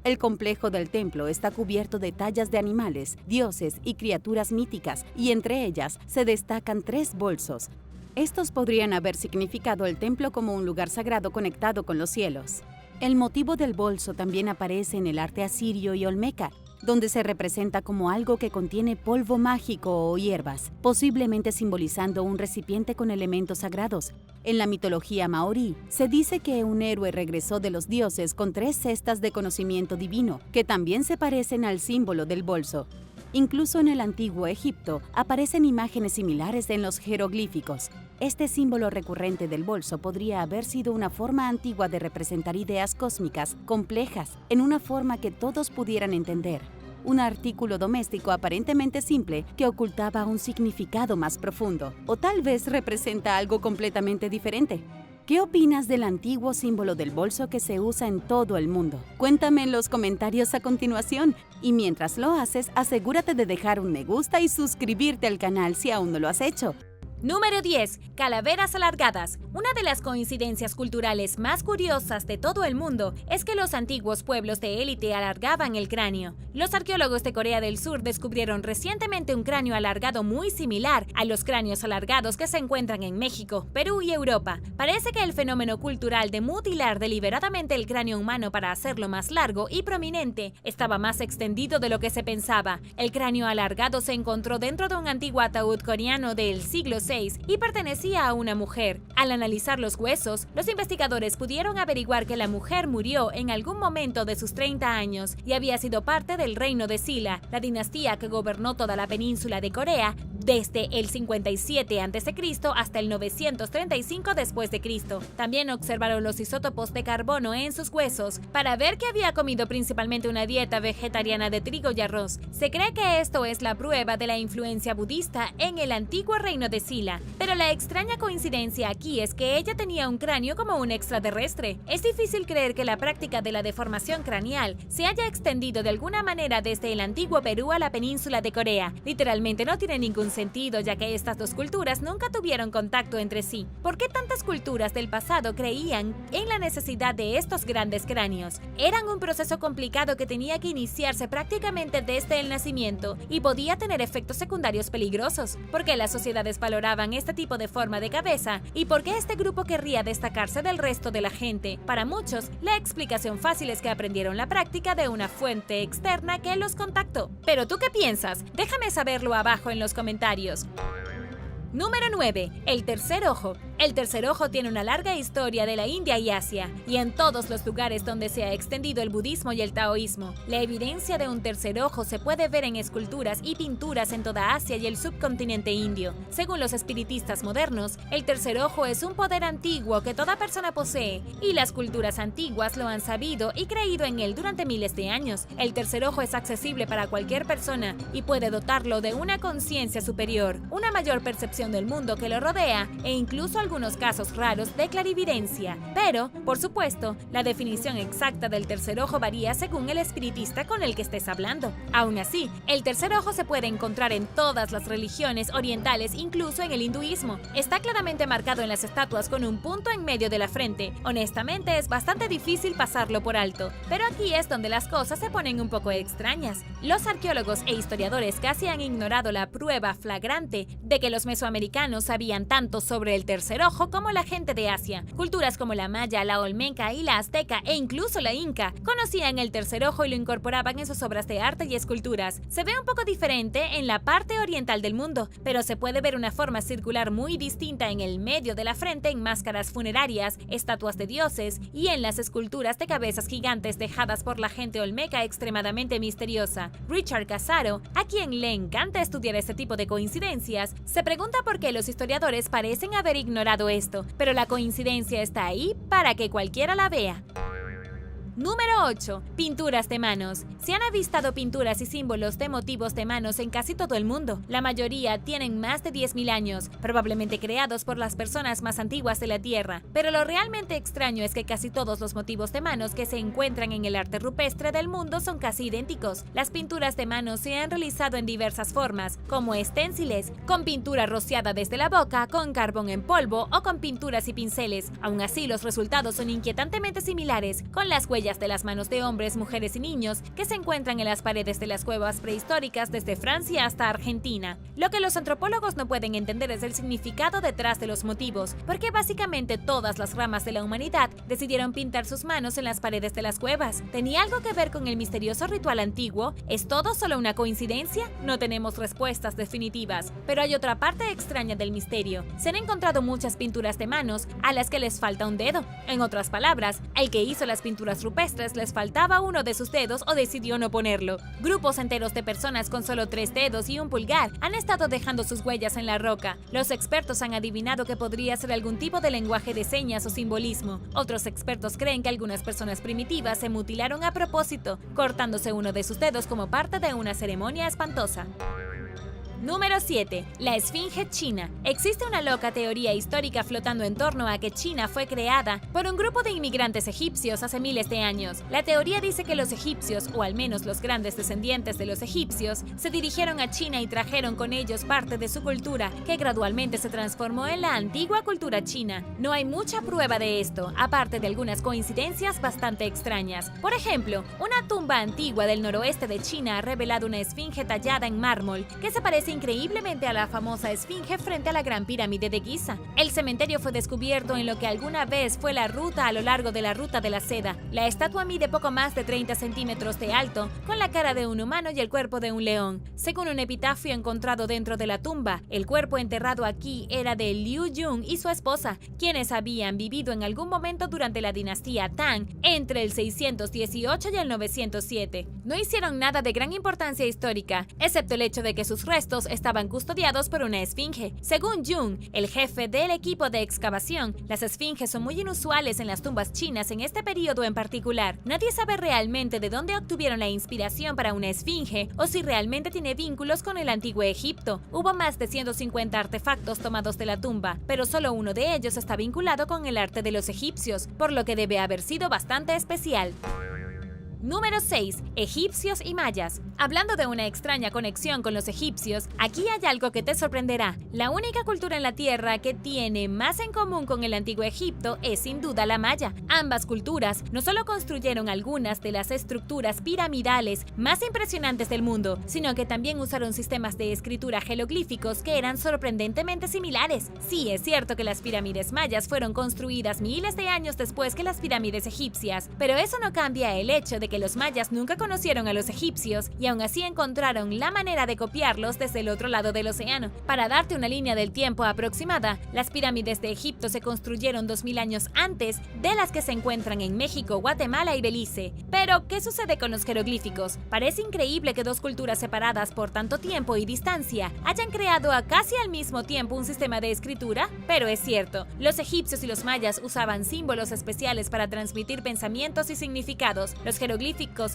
El complejo del templo está cubierto de tallas de animales, dioses y criaturas míticas, y entre ellas se destacan 3 bolsos. Estos podrían haber significado el templo como un lugar sagrado conectado con los cielos. El motivo del bolso también aparece en el arte asirio y olmeca. donde se representa como algo que contiene polvo mágico o hierbas, posiblemente simbolizando un recipiente con elementos sagrados. En la mitología maorí, se dice que un héroe regresó de los dioses con 3 cestas de conocimiento divino, que también se parecen al símbolo del bolso. Incluso en el antiguo Egipto aparecen imágenes similares en los jeroglíficos. Este símbolo recurrente del bolso podría haber sido una forma antigua de representar ideas cósmicas complejas en una forma que todos pudieran entender. Un artículo doméstico aparentemente simple que ocultaba un significado más profundo, o tal vez representa algo completamente diferente. ¿Qué opinas del antiguo símbolo del bolso que se usa en todo el mundo? Cuéntame en los comentarios a continuación. Y mientras lo haces, asegúrate de dejar un me gusta y suscribirte al canal si aún no lo has hecho. Número 10. Calaveras alargadas. Una de las coincidencias culturales más curiosas de todo el mundo es que los antiguos pueblos de élite alargaban el cráneo. Los arqueólogos de Corea del Sur descubrieron recientemente un cráneo alargado muy similar a los cráneos alargados que se encuentran en México, Perú y Europa. Parece que el fenómeno cultural de mutilar deliberadamente el cráneo humano para hacerlo más largo y prominente estaba más extendido de lo que se pensaba. El cráneo alargado se encontró dentro de un antiguo ataúd coreano del siglo VI y pertenecía a una mujer. Al analizar los huesos, los investigadores pudieron averiguar que la mujer murió en algún momento de sus 30 años y había sido parte del reino de Silla, la dinastía que gobernó toda la península de Corea desde el 57 a.C. hasta el 935 después de Cristo. También observaron los isótopos de carbono en sus huesos para ver que había comido principalmente una dieta vegetariana de trigo y arroz. Se cree que esto es la prueba de la influencia budista en el antiguo reino de Silla. Pero la extraña coincidencia aquí es que ella tenía un cráneo como un extraterrestre. Es difícil creer que la práctica de la deformación craneal se haya extendido de alguna manera desde el antiguo Perú a la península de Corea. Literalmente no tiene ningún sentido, ya que estas dos culturas nunca tuvieron contacto entre sí. ¿Por qué tantas culturas del pasado creían en la necesidad de estos grandes cráneos? Eran un proceso complicado que tenía que iniciarse prácticamente desde el nacimiento y podía tener efectos secundarios peligrosos. ¿Por qué las sociedades valoraban este tipo de forma de cabeza y por qué este grupo querría destacarse del resto de la gente? Para muchos, la explicación fácil es que aprendieron la práctica de una fuente externa que los contactó. ¿Pero tú qué piensas? Déjame saberlo abajo en los comentarios. Número 9. El tercer ojo. El tercer ojo tiene una larga historia de la India y Asia, y en todos los lugares donde se ha extendido el budismo y el taoísmo. La evidencia de un tercer ojo se puede ver en esculturas y pinturas en toda Asia y el subcontinente indio. Según los espiritistas modernos, el tercer ojo es un poder antiguo que toda persona posee, y las culturas antiguas lo han sabido y creído en él durante miles de años. El tercer ojo es accesible para cualquier persona y puede dotarlo de una conciencia superior, una mayor percepción del mundo que lo rodea e incluso algunos casos raros de clarividencia. Pero, por supuesto, la definición exacta del tercer ojo varía según el espiritista con el que estés hablando. Aún así, el tercer ojo se puede encontrar en todas las religiones orientales, incluso en el hinduismo. Está claramente marcado en las estatuas con un punto en medio de la frente. Honestamente, es bastante difícil pasarlo por alto, pero aquí es donde las cosas se ponen un poco extrañas. Los arqueólogos e historiadores casi han ignorado la prueba flagrante de que los mesoamericanos sabían tanto sobre el tercer ojo como la gente de Asia. Culturas como la maya, la olmeca y la azteca e incluso la inca conocían el tercer ojo y lo incorporaban en sus obras de arte y esculturas. Se ve un poco diferente en la parte oriental del mundo, pero se puede ver una forma circular muy distinta en el medio de la frente en máscaras funerarias, estatuas de dioses y en las esculturas de cabezas gigantes dejadas por la gente olmeca extremadamente misteriosa. Richard Casaro, a quien le encanta estudiar este tipo de coincidencias, se pregunta por qué los historiadores parecen haber ignorado esto, pero la coincidencia está ahí para que cualquiera la vea. Número 8. Pinturas de manos. Se han avistado pinturas y símbolos de motivos de manos en casi todo el mundo. La mayoría tienen más de 10.000 años, probablemente creados por las personas más antiguas de la Tierra. Pero lo realmente extraño es que casi todos los motivos de manos que se encuentran en el arte rupestre del mundo son casi idénticos. Las pinturas de manos se han realizado en diversas formas, como esténciles, con pintura rociada desde la boca, con carbón en polvo o con pinturas y pinceles. Aún así, los resultados son inquietantemente similares, con las huellas huellas de las manos de hombres, mujeres y niños que se encuentran en las paredes de las cuevas prehistóricas desde Francia hasta Argentina. Lo que los antropólogos no pueden entender es el significado detrás de los motivos, porque básicamente todas las ramas de la humanidad decidieron pintar sus manos en las paredes de las cuevas. ¿Tenía algo que ver con el misterioso ritual antiguo? ¿Es todo solo una coincidencia? No tenemos respuestas definitivas, pero hay otra parte extraña del misterio. Se han encontrado muchas pinturas de manos a las que les falta un dedo. En otras palabras, el que hizo las pinturas rupestres les faltaba uno de sus dedos o decidió no ponerlo. Grupos enteros de personas con solo 3 dedos y un pulgar han estado dejando sus huellas en la roca. Los expertos han adivinado que podría ser algún tipo de lenguaje de señas o simbolismo. Otros expertos creen que algunas personas primitivas se mutilaron a propósito, cortándose uno de sus dedos como parte de una ceremonia espantosa. Número 7. La Esfinge China. Existe una loca teoría histórica flotando en torno a que China fue creada por un grupo de inmigrantes egipcios hace miles de años. La teoría dice que los egipcios, o al menos los grandes descendientes de los egipcios, se dirigieron a China y trajeron con ellos parte de su cultura, que gradualmente se transformó en la antigua cultura china. No hay mucha prueba de esto, aparte de algunas coincidencias bastante extrañas. Por ejemplo, una tumba antigua del noroeste de China ha revelado una esfinge tallada en mármol, que se parece increíblemente a la famosa esfinge frente a la Gran Pirámide de Giza. El cementerio fue descubierto en lo que alguna vez fue la ruta a lo largo de la Ruta de la Seda. La estatua mide poco más de 30 centímetros de alto, con la cara de un humano y el cuerpo de un león. Según un epitafio encontrado dentro de la tumba, el cuerpo enterrado aquí era de Liu Yun y su esposa, quienes habían vivido en algún momento durante la dinastía Tang entre el 618 y el 907. No hicieron nada de gran importancia histórica, excepto el hecho de que sus restos estaban custodiados por una esfinge. Según Jung, el jefe del equipo de excavación, las esfinges son muy inusuales en las tumbas chinas en este periodo en particular. Nadie sabe realmente de dónde obtuvieron la inspiración para una esfinge o si realmente tiene vínculos con el antiguo Egipto. Hubo más de 150 artefactos tomados de la tumba, pero solo uno de ellos está vinculado con el arte de los egipcios, por lo que debe haber sido bastante especial. Número 6. Egipcios y mayas. Hablando de una extraña conexión con los egipcios, aquí hay algo que te sorprenderá. La única cultura en la Tierra que tiene más en común con el antiguo Egipto es sin duda la maya. Ambas culturas no solo construyeron algunas de las estructuras piramidales más impresionantes del mundo, sino que también usaron sistemas de escritura jeroglíficos que eran sorprendentemente similares. Sí, es cierto que las pirámides mayas fueron construidas miles de años después que las pirámides egipcias, pero eso no cambia el hecho de que los mayas nunca conocieron a los egipcios y aún así encontraron la manera de copiarlos desde el otro lado del océano. Para darte una línea del tiempo aproximada, las pirámides de Egipto se construyeron 2000 años antes de las que se encuentran en México, Guatemala y Belice. Pero, ¿qué sucede con los jeroglíficos? Parece increíble que dos culturas separadas por tanto tiempo y distancia hayan creado a casi al mismo tiempo un sistema de escritura, pero es cierto. Los egipcios y los mayas usaban símbolos especiales para transmitir pensamientos y significados. Los jeroglíficos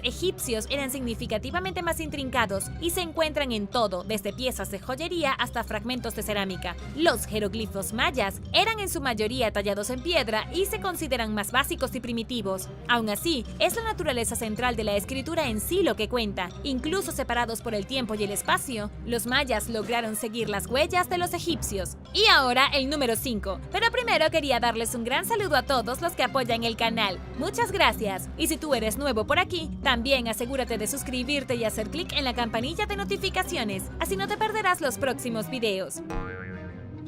egipcios eran significativamente más intrincados y se encuentran en todo, desde piezas de joyería hasta fragmentos de cerámica. Los jeroglifos mayas eran en su mayoría tallados en piedra y se consideran más básicos y primitivos. Aún así, es la naturaleza central de la escritura en sí lo que cuenta. Incluso separados por el tiempo y el espacio, los mayas lograron seguir las huellas de los egipcios. Y ahora el número 5. Pero primero quería darles un gran saludo a todos los que apoyan el canal. Muchas gracias. Y si tú eres nuevo por aquí, también asegúrate de suscribirte y hacer clic en la campanilla de notificaciones, así no te perderás los próximos videos.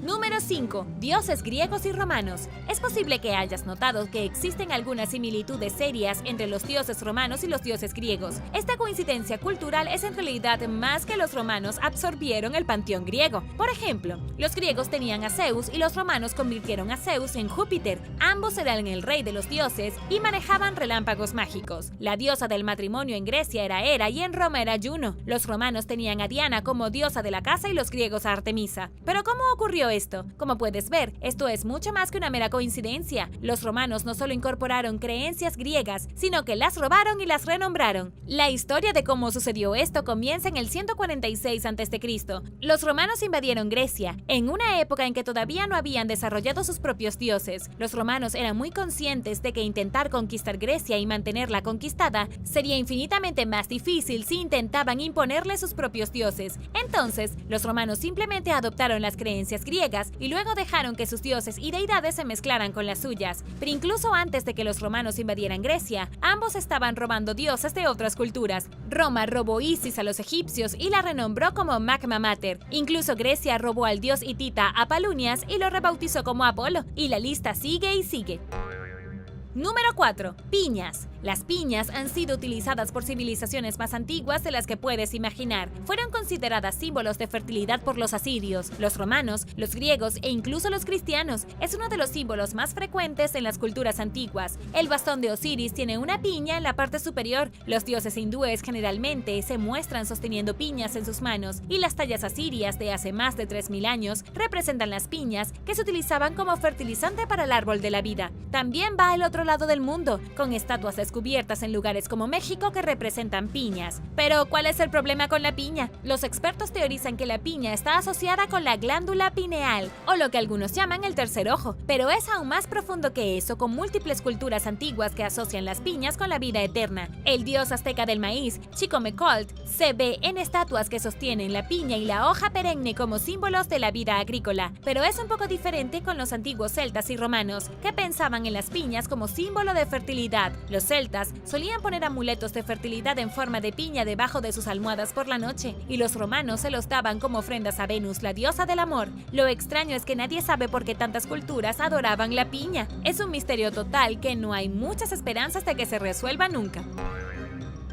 Número 5. Dioses griegos y romanos. Es posible que hayas notado que existen algunas similitudes serias entre los dioses romanos y los dioses griegos. Esta coincidencia cultural es en realidad más que los romanos absorbieron el panteón griego. Por ejemplo, los griegos tenían a Zeus y los romanos convirtieron a Zeus en Júpiter. Ambos eran el rey de los dioses y manejaban relámpagos mágicos. La diosa del matrimonio en Grecia era Hera y en Roma era Juno. Los romanos tenían a Diana como diosa de la casa y los griegos a Artemisa. Pero ¿cómo ocurrió esto? Como puedes ver, esto es mucho más que una mera coincidencia. Los romanos no solo incorporaron creencias griegas, sino que las robaron y las renombraron. La historia de cómo sucedió esto comienza en el 146 a.C. Los romanos invadieron Grecia, en una época en que todavía no habían desarrollado sus propios dioses. Los romanos eran muy conscientes de que intentar conquistar Grecia y mantenerla conquistada sería infinitamente más difícil si intentaban imponerle sus propios dioses. Entonces, los romanos simplemente adoptaron las creencias griegas griegas y luego dejaron que sus dioses y deidades se mezclaran con las suyas. Pero incluso antes de que los romanos invadieran Grecia, ambos estaban robando dioses de otras culturas. Roma robó Isis a los egipcios y la renombró como Magna Mater. Incluso Grecia robó al dios hitita Apalunias y lo rebautizó como Apolo. Y la lista sigue y sigue. Número 4. Piñas. Las piñas han sido utilizadas por civilizaciones más antiguas de las que puedes imaginar. Fueron consideradas símbolos de fertilidad por los asirios, los romanos, los griegos e incluso los cristianos. Es uno de los símbolos más frecuentes en las culturas antiguas. El bastón de Osiris tiene una piña en la parte superior. Los dioses hindúes generalmente se muestran sosteniendo piñas en sus manos, y las tallas asirias de hace más de 3000 años representan las piñas que se utilizaban como fertilizante para el árbol de la vida. También va al otro lado del mundo, con estatuas descubiertas en lugares como México que representan piñas. Pero, ¿cuál es el problema con la piña? Los expertos teorizan que la piña está asociada con la glándula pineal, o lo que algunos llaman el tercer ojo, pero es aún más profundo que eso, con múltiples culturas antiguas que asocian las piñas con la vida eterna. El dios azteca del maíz, Chicomecolt, se ve en estatuas que sostienen la piña y la hoja perenne como símbolos de la vida agrícola, pero es un poco diferente con los antiguos celtas y romanos, que pensaban en las piñas como símbolo de fertilidad. Los celtas solían poner amuletos de fertilidad en forma de piña debajo de sus almohadas por la noche, y los romanos se los daban como ofrendas a Venus, la diosa del amor. Lo extraño es que nadie sabe por qué tantas culturas adoraban la piña. Es un misterio total que no hay muchas esperanzas de que se resuelva nunca.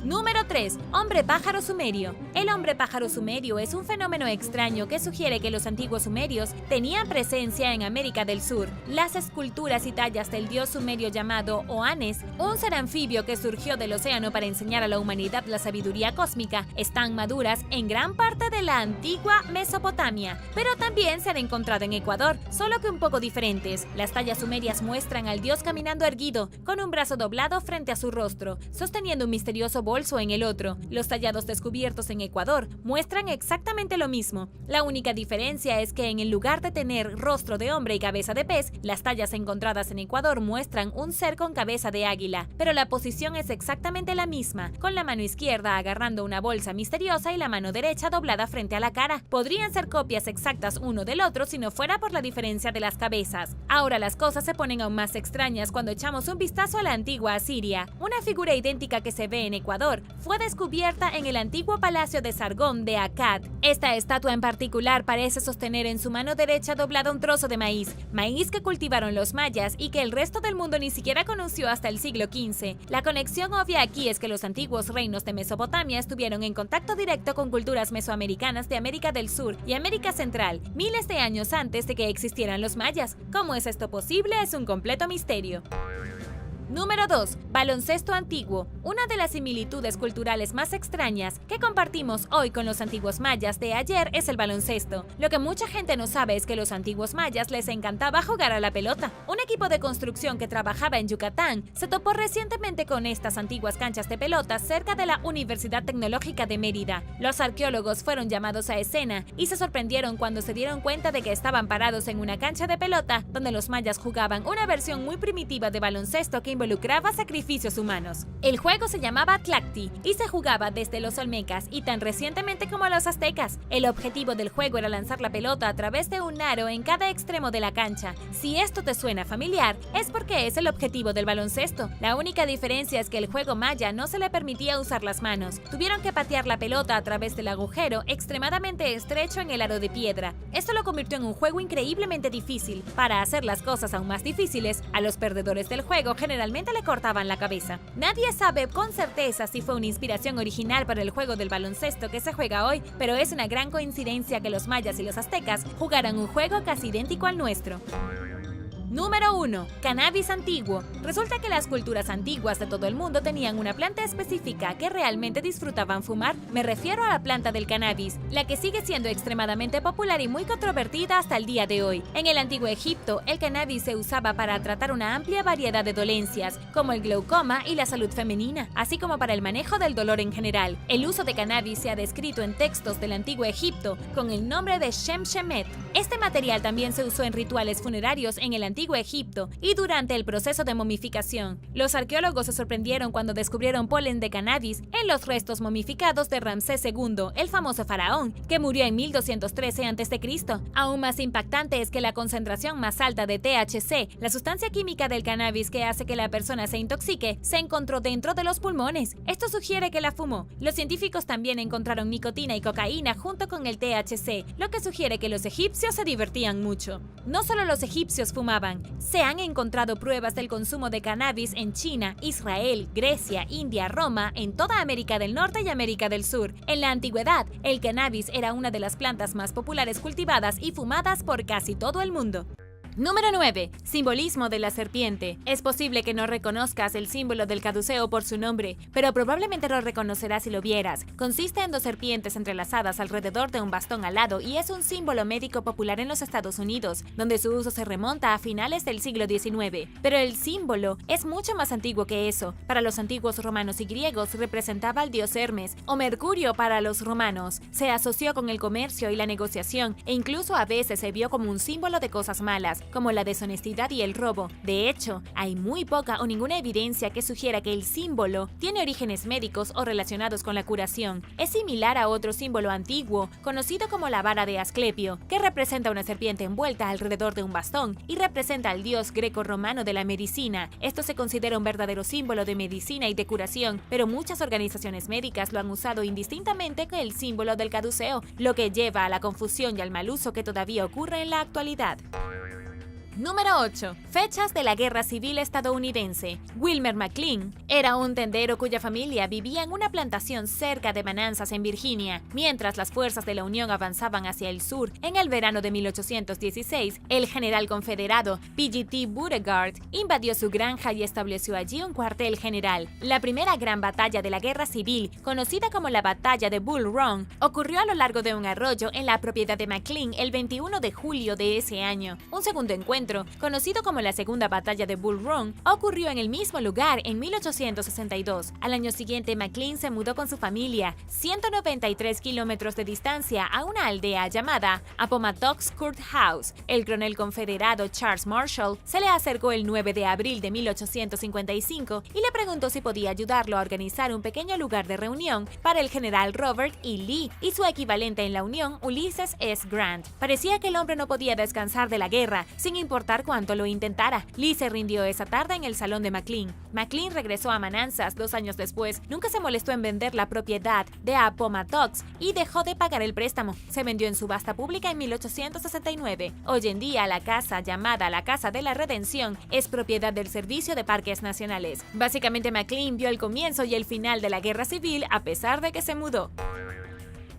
Número 3. Hombre pájaro sumerio. El hombre pájaro sumerio es un fenómeno extraño que sugiere que los antiguos sumerios tenían presencia en América del Sur. Las esculturas y tallas del dios sumerio llamado Oannes, un ser anfibio que surgió del océano para enseñar a la humanidad la sabiduría cósmica, están maduras en gran parte de la antigua Mesopotamia, pero también se han encontrado en Ecuador, solo que un poco diferentes. Las tallas sumerias muestran al dios caminando erguido, con un brazo doblado frente a su rostro, sosteniendo un misterioso bolso en el otro. Los tallados descubiertos en Ecuador muestran exactamente lo mismo. La única diferencia es que en lugar de tener rostro de hombre y cabeza de pez, las tallas encontradas en Ecuador muestran un ser con cabeza de águila, pero la posición es exactamente la misma, con la mano izquierda agarrando una bolsa misteriosa y la mano derecha doblada frente a la cara. Podrían ser copias exactas uno del otro si no fuera por la diferencia de las cabezas. Ahora las cosas se ponen aún más extrañas cuando echamos un vistazo a la antigua Asiria. Una figura idéntica que se ve en Ecuador fue descubierta en el antiguo palacio de Sargón de Akkad. Esta estatua en particular parece sostener en su mano derecha doblada un trozo de maíz que cultivaron los mayas y que el resto del mundo ni siquiera conoció hasta el siglo XV. La conexión obvia aquí es que los antiguos reinos de Mesopotamia estuvieron en contacto directo con culturas mesoamericanas de América del Sur y América Central, miles de años antes de que existieran los mayas. ¿Cómo es esto posible? Es un completo misterio. Número 2. Baloncesto antiguo. Una de las similitudes culturales más extrañas que compartimos hoy con los antiguos mayas de ayer es el baloncesto. Lo que mucha gente no sabe es que a los antiguos mayas les encantaba jugar a la pelota. Un equipo de construcción que trabajaba en Yucatán se topó recientemente con estas antiguas canchas de pelota cerca de la Universidad Tecnológica de Mérida. Los arqueólogos fueron llamados a escena y se sorprendieron cuando se dieron cuenta de que estaban parados en una cancha de pelota donde los mayas jugaban una versión muy primitiva de baloncesto que involucraba sacrificios humanos. El juego se llamaba Tlacti y se jugaba desde los olmecas y tan recientemente como los aztecas. El objetivo del juego era lanzar la pelota a través de un aro en cada extremo de la cancha. Si esto te suena familiar, es porque es el objetivo del baloncesto. La única diferencia es que el juego maya no se le permitía usar las manos. Tuvieron que patear la pelota a través del agujero extremadamente estrecho en el aro de piedra. Esto lo convirtió en un juego increíblemente difícil. Para hacer las cosas aún más difíciles, a los perdedores del juego generalmente le cortaban la cabeza. Nadie sabe con certeza si fue una inspiración original para el juego del baloncesto que se juega hoy, pero es una gran coincidencia que los mayas y los aztecas jugaran un juego casi idéntico al nuestro. Número 1. Cannabis antiguo. Resulta que las culturas antiguas de todo el mundo tenían una planta específica que realmente disfrutaban fumar. Me refiero a la planta del cannabis, la que sigue siendo extremadamente popular y muy controvertida hasta el día de hoy. En el antiguo Egipto, el cannabis se usaba para tratar una amplia variedad de dolencias, como el glaucoma y la salud femenina, así como para el manejo del dolor en general. El uso de cannabis se ha descrito en textos del antiguo Egipto con el nombre de Shemshemet. Este material también se usó en rituales funerarios en el antiguo antiguo Egipto y durante el proceso de momificación. Los arqueólogos se sorprendieron cuando descubrieron polen de cannabis en los restos momificados de Ramsés II, el famoso faraón, que murió en 1213 a.C. Aún más impactante es que la concentración más alta de THC, la sustancia química del cannabis que hace que la persona se intoxique, se encontró dentro de los pulmones. Esto sugiere que la fumó. Los científicos también encontraron nicotina y cocaína junto con el THC, lo que sugiere que los egipcios se divertían mucho. No solo los egipcios fumaban, se han encontrado pruebas del consumo de cannabis en China, Israel, Grecia, India, Roma, en toda América del Norte y América del Sur. En la antigüedad, el cannabis era una de las plantas más populares cultivadas y fumadas por casi todo el mundo. Número 9. Simbolismo de la serpiente. Es posible que no reconozcas el símbolo del caduceo por su nombre, pero probablemente lo reconocerás si lo vieras. Consiste en dos serpientes entrelazadas alrededor de un bastón alado y es un símbolo médico popular en los Estados Unidos, donde su uso se remonta a finales del siglo XIX. Pero el símbolo es mucho más antiguo que eso. Para los antiguos romanos y griegos representaba al dios Hermes, o Mercurio para los romanos. Se asoció con el comercio y la negociación, e incluso a veces se vio como un símbolo de cosas malas, como la deshonestidad y el robo. De hecho, hay muy poca o ninguna evidencia que sugiera que el símbolo tiene orígenes médicos o relacionados con la curación. Es similar a otro símbolo antiguo, conocido como la vara de Asclepio, que representa una serpiente envuelta alrededor de un bastón y representa al dios greco-romano de la medicina. Esto se considera un verdadero símbolo de medicina y de curación, pero muchas organizaciones médicas lo han usado indistintamente con el símbolo del caduceo, lo que lleva a la confusión y al mal uso que todavía ocurre en la actualidad. Número 8. Fechas de la Guerra Civil Estadounidense. Wilmer McLean era un tendero cuya familia vivía en una plantación cerca de Manassas, en Virginia. Mientras las fuerzas de la Unión avanzaban hacia el sur, en el verano de 1816, el general confederado P.G.T. Beauregard invadió su granja y estableció allí un cuartel general. La primera gran batalla de la Guerra Civil, conocida como la Batalla de Bull Run, ocurrió a lo largo de un arroyo en la propiedad de McLean el 21 de julio de ese año. Un segundo encuentro, conocido como la Segunda Batalla de Bull Run, ocurrió en el mismo lugar en 1862. Al año siguiente, McLean se mudó con su familia 193 kilómetros de distancia a una aldea llamada Appomattox Courthouse. El coronel confederado Charles Marshall se le acercó el 9 de abril de 1855 y le preguntó si podía ayudarlo a organizar un pequeño lugar de reunión para el general Robert E. Lee y su equivalente en la Unión, Ulysses S. Grant. Parecía que el hombre no podía descansar de la guerra, sin importar cuánto lo intentara. Lee se rindió esa tarde en el salón de McLean. McLean regresó a Manassas 2 años después. Nunca se molestó en vender la propiedad de Appomattox y dejó de pagar el préstamo. Se vendió en subasta pública en 1869. Hoy en día, la casa, llamada la Casa de la Redención, es propiedad del Servicio de Parques Nacionales. Básicamente, McLean vio el comienzo y el final de la Guerra Civil a pesar de que se mudó.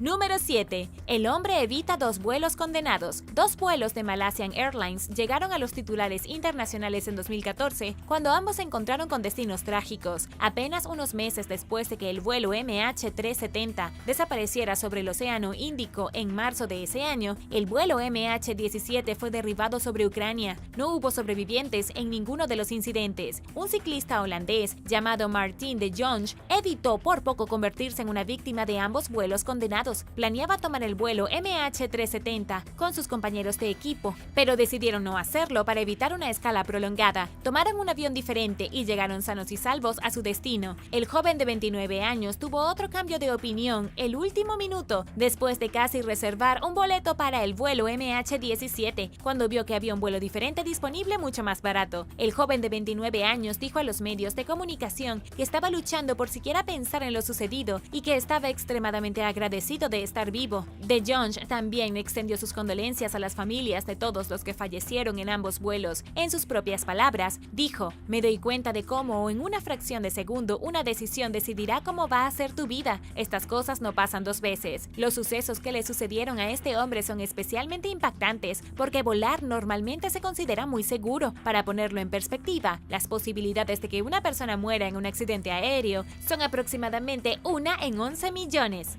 Número 7. El hombre evita 2 vuelos condenados. 2 vuelos de Malaysian Airlines llegaron a los titulares internacionales en 2014, cuando ambos se encontraron con destinos trágicos. Apenas unos meses después de que el vuelo MH370 desapareciera sobre el Océano Índico en marzo de ese año, el vuelo MH17 fue derribado sobre Ucrania. No hubo sobrevivientes en ninguno de los incidentes. Un ciclista holandés llamado Martin de Jonge evitó por poco convertirse en una víctima de ambos vuelos condenados. Planeaba tomar el vuelo MH370 con sus compañeros de equipo, pero decidieron no hacerlo para evitar una escala prolongada. Tomaron un avión diferente y llegaron sanos y salvos a su destino. El joven de 29 años tuvo otro cambio de opinión el último minuto, después de casi reservar un boleto para el vuelo MH17, cuando vio que había un vuelo diferente disponible mucho más barato. El joven de 29 años dijo a los medios de comunicación que estaba luchando por siquiera pensar en lo sucedido y que estaba extremadamente agradecido de estar vivo. De Jonge también extendió sus condolencias a las familias de todos los que fallecieron en ambos vuelos. En sus propias palabras, dijo: "Me doy cuenta de cómo en una fracción de segundo una decisión decidirá cómo va a ser tu vida. Estas cosas no pasan 2 veces. Los sucesos que le sucedieron a este hombre son especialmente impactantes porque volar normalmente se considera muy seguro. Para ponerlo en perspectiva, las posibilidades de que una persona muera en un accidente aéreo son aproximadamente 1 en 11 millones.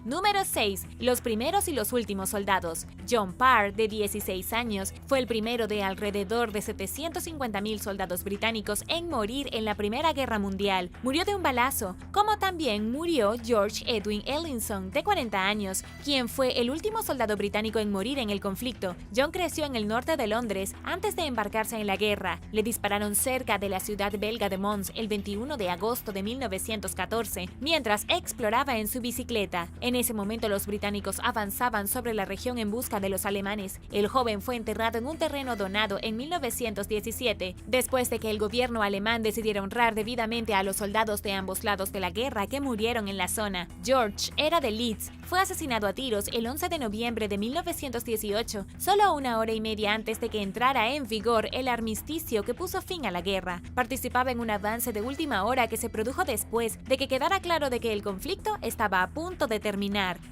Número 6. Los primeros y los últimos soldados. John Parr, de 16 años, fue el primero de alrededor de 750,000 soldados británicos en morir en la Primera Guerra Mundial. Murió de un balazo, como también murió George Edwin Ellinson, de 40 años, quien fue el último soldado británico en morir en el conflicto. John creció en el norte de Londres antes de embarcarse en la guerra. Le dispararon cerca de la ciudad belga de Mons el 21 de agosto de 1914, mientras exploraba en su bicicleta. En ese momento los británicos avanzaban sobre la región en busca de los alemanes. El joven fue enterrado en un terreno donado en 1917, después de que el gobierno alemán decidiera honrar debidamente a los soldados de ambos lados de la guerra que murieron en la zona. George era de Leeds. Fue asesinado a tiros el 11 de noviembre de 1918, solo una hora y media antes de que entrara en vigor el armisticio que puso fin a la guerra. Participaba en un avance de última hora que se produjo después de que quedara claro de que el conflicto estaba a punto de terminar.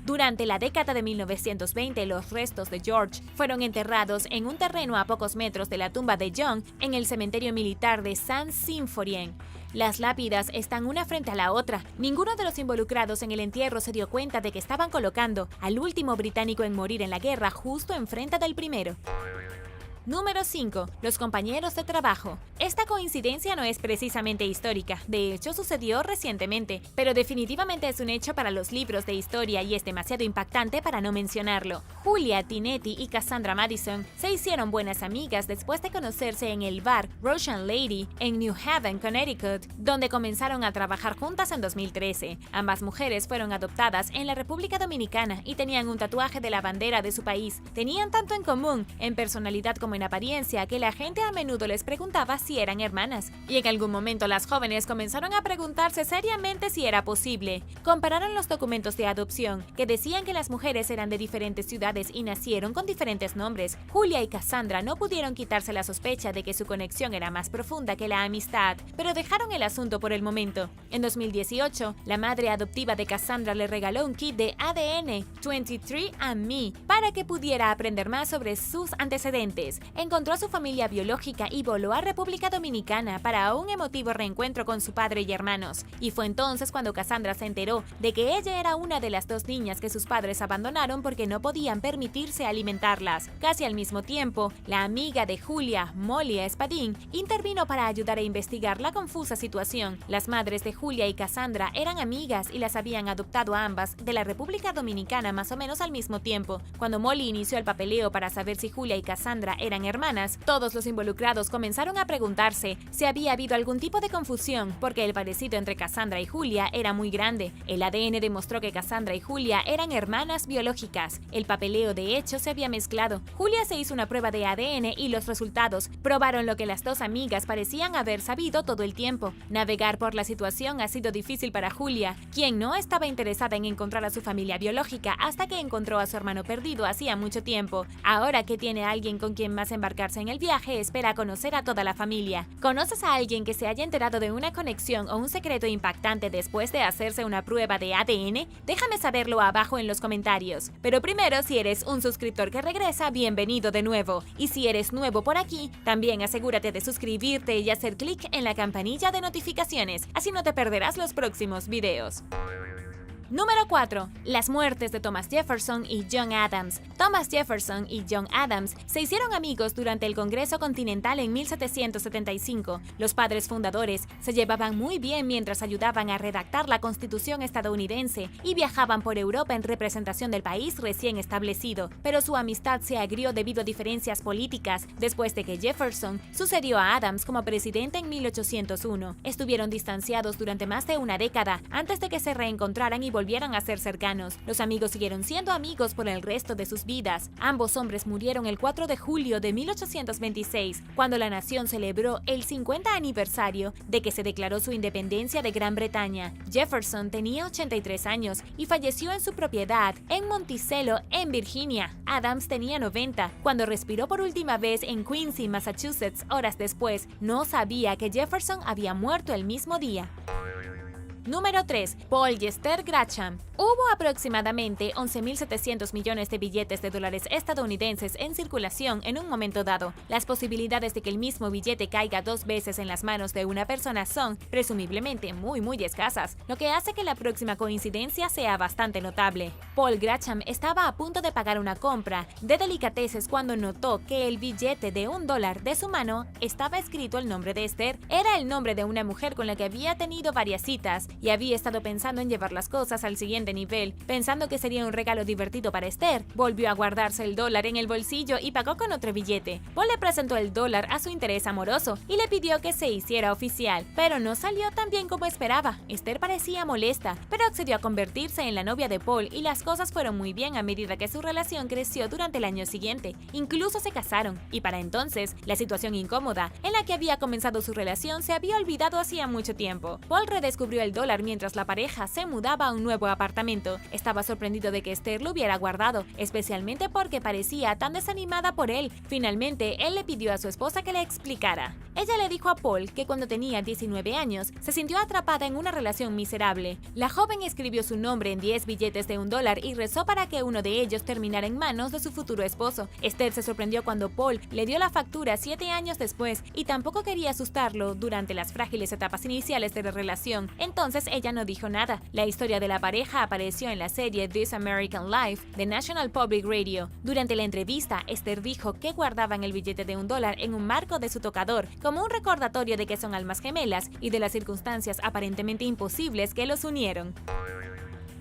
Durante la década de 1920, los restos de George fueron enterrados en un terreno a pocos metros de la tumba de John en el cementerio militar de Saint-Symphorien. Las lápidas están una frente a la otra. Ninguno de los involucrados en el entierro se dio cuenta de que estaban colocando al último británico en morir en la guerra justo enfrente del primero. Número 5. Los compañeros de trabajo. Esta coincidencia no es precisamente histórica, de hecho sucedió recientemente, pero definitivamente es un hecho para los libros de historia y es demasiado impactante para no mencionarlo. Julia Tinetti y Cassandra Madison se hicieron buenas amigas después de conocerse en el bar Russian Lady en New Haven, Connecticut, donde comenzaron a trabajar juntas en 2013. Ambas mujeres fueron adoptadas en la República Dominicana y tenían un tatuaje de la bandera de su país. Tenían tanto en común, en personalidad como en apariencia, que la gente a menudo les preguntaba si eran hermanas, y en algún momento las jóvenes comenzaron a preguntarse seriamente si era posible. Compararon los documentos de adopción, que decían que las mujeres eran de diferentes ciudades y nacieron con diferentes nombres. Julia y Cassandra no pudieron quitarse la sospecha de que su conexión era más profunda que la amistad, pero dejaron el asunto por el momento. En 2018, la madre adoptiva de Cassandra le regaló un kit de ADN 23andMe para que pudiera aprender más sobre sus antecedentes. Encontró a su familia biológica y voló a República Dominicana para un emotivo reencuentro con su padre y hermanos. Y fue entonces cuando Cassandra se enteró de que ella era una de las 2 niñas que sus padres abandonaron porque no podían permitirse alimentarlas. Casi al mismo tiempo, la amiga de Julia, Molly Espadín, intervino para ayudar a investigar la confusa situación. Las madres de Julia y Cassandra eran amigas y las habían adoptado a ambas de la República Dominicana más o menos al mismo tiempo. Cuando Molly inició el papeleo para saber si Julia y Cassandra eran hermanas, todos los involucrados comenzaron a preguntarse si había habido algún tipo de confusión, porque el parecido entre Cassandra y Julia era muy grande. El ADN demostró que Cassandra y Julia eran hermanas biológicas. El papeleo de hecho se había mezclado. Julia se hizo una prueba de ADN y los resultados probaron lo que las 2 amigas parecían haber sabido todo el tiempo. Navegar por la situación ha sido difícil para Julia, quien no estaba interesada en encontrar a su familia biológica hasta que encontró a su hermano perdido hacía mucho tiempo. Ahora que tiene a alguien con quien más embarcarse en el viaje, espera conocer a toda la familia. ¿Conoces a alguien que se haya enterado de una conexión o un secreto impactante después de hacerse una prueba de ADN? Déjame saberlo abajo en los comentarios. Pero primero, si eres un suscriptor que regresa, bienvenido de nuevo. Y si eres nuevo por aquí, también asegúrate de suscribirte y hacer clic en la campanilla de notificaciones, así no te perderás los próximos videos. Número 4. Las muertes de Thomas Jefferson y John Adams. Thomas Jefferson y John Adams se hicieron amigos durante el Congreso Continental en 1775. Los padres fundadores se llevaban muy bien mientras ayudaban a redactar la Constitución estadounidense y viajaban por Europa en representación del país recién establecido. Pero su amistad se agrió debido a diferencias políticas después de que Jefferson sucedió a Adams como presidente en 1801. Estuvieron distanciados durante más de una década antes de que se reencontraran y volvieron a ser cercanos. Los amigos siguieron siendo amigos por el resto de sus vidas. Ambos hombres murieron el 4 de julio de 1826, cuando la nación celebró el 50 aniversario de que se declaró su independencia de Gran Bretaña. Jefferson tenía 83 años y falleció en su propiedad en Monticello, en Virginia. Adams tenía 90, cuando respiró por última vez en Quincy, Massachusetts, horas después. No sabía que Jefferson había muerto el mismo día. Número 3. Paul y Esther Gracham. Hubo aproximadamente 11.700 millones de billetes de dólares estadounidenses en circulación en un momento dado. Las posibilidades de que el mismo billete caiga 2 veces en las manos de una persona son, presumiblemente, muy escasas, lo que hace que la próxima coincidencia sea bastante notable. Paul Gracham estaba a punto de pagar una compra de delicateces cuando notó que el billete de $1 de su mano estaba escrito el nombre de Esther. Era el nombre de una mujer con la que había tenido varias citas y había estado pensando en llevar las cosas al siguiente nivel, pensando que sería un regalo divertido para Esther. Volvió a guardarse el dólar en el bolsillo y pagó con otro billete. Paul le presentó el dólar a su interés amoroso y le pidió que se hiciera oficial, pero no salió tan bien como esperaba. Esther parecía molesta, pero accedió a convertirse en la novia de Paul y las cosas fueron muy bien a medida que su relación creció durante el año siguiente. Incluso se casaron, y para entonces, la situación incómoda en la que había comenzado su relación se había olvidado hacía mucho tiempo. Paul redescubrió el dólar mientras la pareja se mudaba a un nuevo apartamento. Estaba sorprendido de que Esther lo hubiera guardado, especialmente porque parecía tan desanimada por él. Finalmente, él le pidió a su esposa que le explicara. Ella le dijo a Paul que cuando tenía 19 años, se sintió atrapada en una relación miserable. La joven escribió su nombre en 10 billetes de $1 y rezó para que uno de ellos terminara en manos de su futuro esposo. Esther se sorprendió cuando Paul le dio la factura 7 años después y tampoco quería asustarlo durante las frágiles etapas iniciales de la relación. Entonces ella no dijo nada. La historia de la pareja apareció en la serie This American Life de National Public Radio. Durante la entrevista, Esther dijo que guardaban el billete de $1 en un marco de su tocador, como un recordatorio de que son almas gemelas y de las circunstancias aparentemente imposibles que los unieron.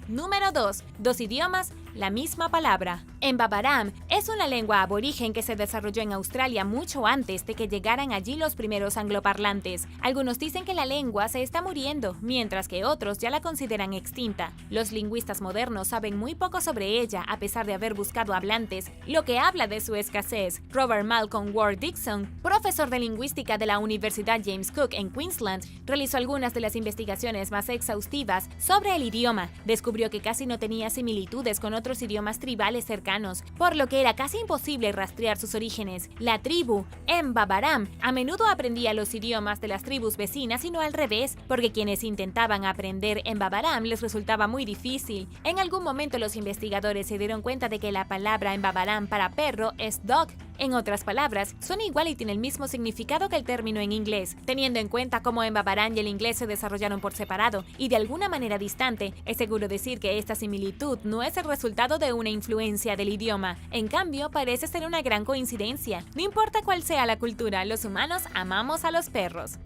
Número 2. Dos idiomas, la misma palabra. Mbabaram es una lengua aborigen que se desarrolló en Australia mucho antes de que llegaran allí los primeros angloparlantes. Algunos dicen que la lengua se está muriendo, mientras que otros ya la consideran extinta. Los lingüistas modernos saben muy poco sobre ella a pesar de haber buscado hablantes, lo que habla de su escasez. Robert Malcolm Ward Dixon, profesor de lingüística de la Universidad James Cook en Queensland, realizó algunas de las investigaciones más exhaustivas sobre el idioma. Descubrió que casi no tenía similitudes con otros idiomas tribales cercanos, por lo que era casi imposible rastrear sus orígenes. La tribu Mbabaram a menudo aprendía los idiomas de las tribus vecinas y no al revés, porque quienes intentaban aprender Mbabaram les resultaba muy difícil. En algún momento los investigadores se dieron cuenta de que la palabra Mbabaram para perro es dog. En otras palabras, suena igual y tiene el mismo significado que el término en inglés. Teniendo en cuenta cómo Mbabaram y el inglés se desarrollaron por separado y de alguna manera distante, es seguro decir que esta similitud no es el resultado de una influencia del idioma. En cambio, parece ser una gran coincidencia. No importa cuál sea la cultura, los humanos amamos a los perros.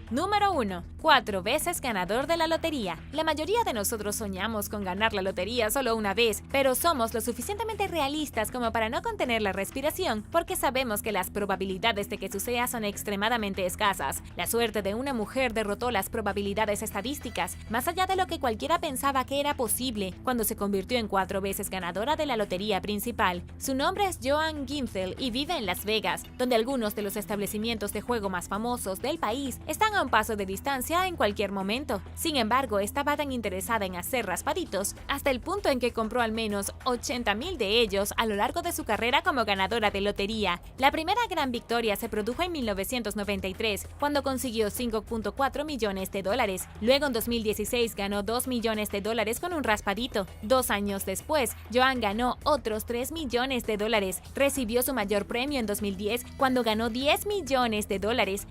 Número 1. 4 veces ganador de la lotería. La mayoría de nosotros soñamos con ganar la lotería solo una vez, pero somos lo suficientemente realistas como para no contener la respiración, porque sabemos que las probabilidades de que suceda son extremadamente escasas. La suerte de una mujer derrotó las probabilidades estadísticas, más allá de lo que cualquiera pensaba que era posible, cuando se convirtió en 4 veces ganadora de la lotería principal. Su nombre es Joan Gintzel y vive en Las Vegas, donde algunos de los establecimientos de juego más famosos del país están a un paso de distancia en cualquier momento. Sin embargo, estaba tan interesada en hacer raspaditos hasta el punto en que compró al menos 80,000 de ellos a lo largo de su carrera como ganadora de lotería. La primera gran victoria se produjo en 1993, cuando consiguió $5.4 millones. Luego en 2016 ganó $2 millones con un raspadito. 2 años después, Joan ganó otros $3 millones. Recibió su mayor premio en 2010 cuando ganó $10 millones,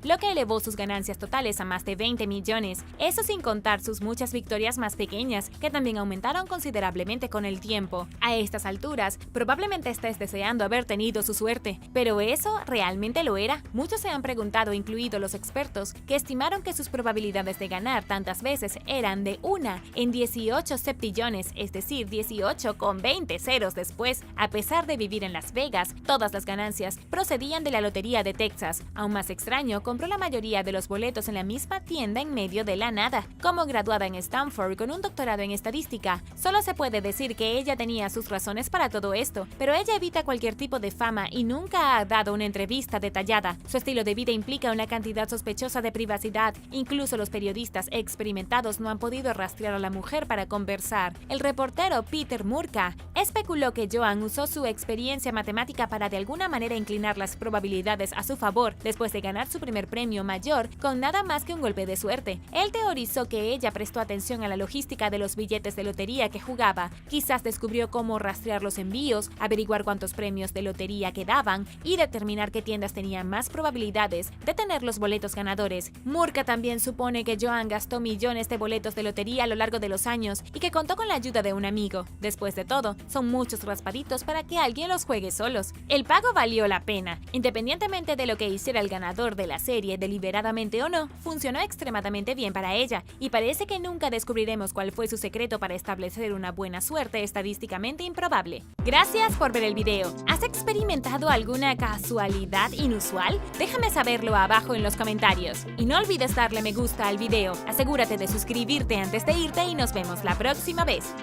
lo que elevó sus ganancias totales a más de 20 millones. Eso sin contar sus muchas victorias más pequeñas, que también aumentaron considerablemente con el tiempo. A estas alturas, probablemente estés deseando haber tenido su suerte, pero ¿eso realmente lo era? Muchos se han preguntado, incluidos los expertos, que estimaron que sus probabilidades de ganar tantas veces eran de 1 en 18 septillones, es decir, 18 con 20 ceros después. A pesar de vivir en Las Vegas, todas las ganancias procedían de la lotería de Texas. Aún más extraño, compró la mayoría de los boletos en la misma tienda en medio de la nada. Como graduada en Stanford con un doctorado en estadística, solo se puede decir que ella tenía sus razones para todo esto, pero ella evita cualquier tipo de fama y nunca ha dado una entrevista detallada. Su estilo de vida implica una cantidad sospechosa de privacidad. Incluso los periodistas experimentados no han podido rastrear a la mujer para conversar. El reportero Peter Murka especuló que Joan usó su experiencia matemática para de alguna manera inclinar las probabilidades a su favor después de ganar su primer premio mayor con nada nada más que un golpe de suerte. Él teorizó que ella prestó atención a la logística de los billetes de lotería que jugaba, quizás descubrió cómo rastrear los envíos, averiguar cuántos premios de lotería quedaban y determinar qué tiendas tenían más probabilidades de tener los boletos ganadores. Murka también supone que Joan gastó millones de boletos de lotería a lo largo de los años y que contó con la ayuda de un amigo. Después de todo, son muchos raspaditos para que alguien los juegue solos. El pago valió la pena. Independientemente de lo que hiciera el ganador de la serie, deliberadamente o no, funcionó extremadamente bien para ella, y parece que nunca descubriremos cuál fue su secreto para establecer una buena suerte estadísticamente improbable. Gracias por ver el video. ¿Has experimentado alguna casualidad inusual? Déjame saberlo abajo en los comentarios. Y no olvides darle me gusta al video. Asegúrate de suscribirte antes de irte y nos vemos la próxima vez.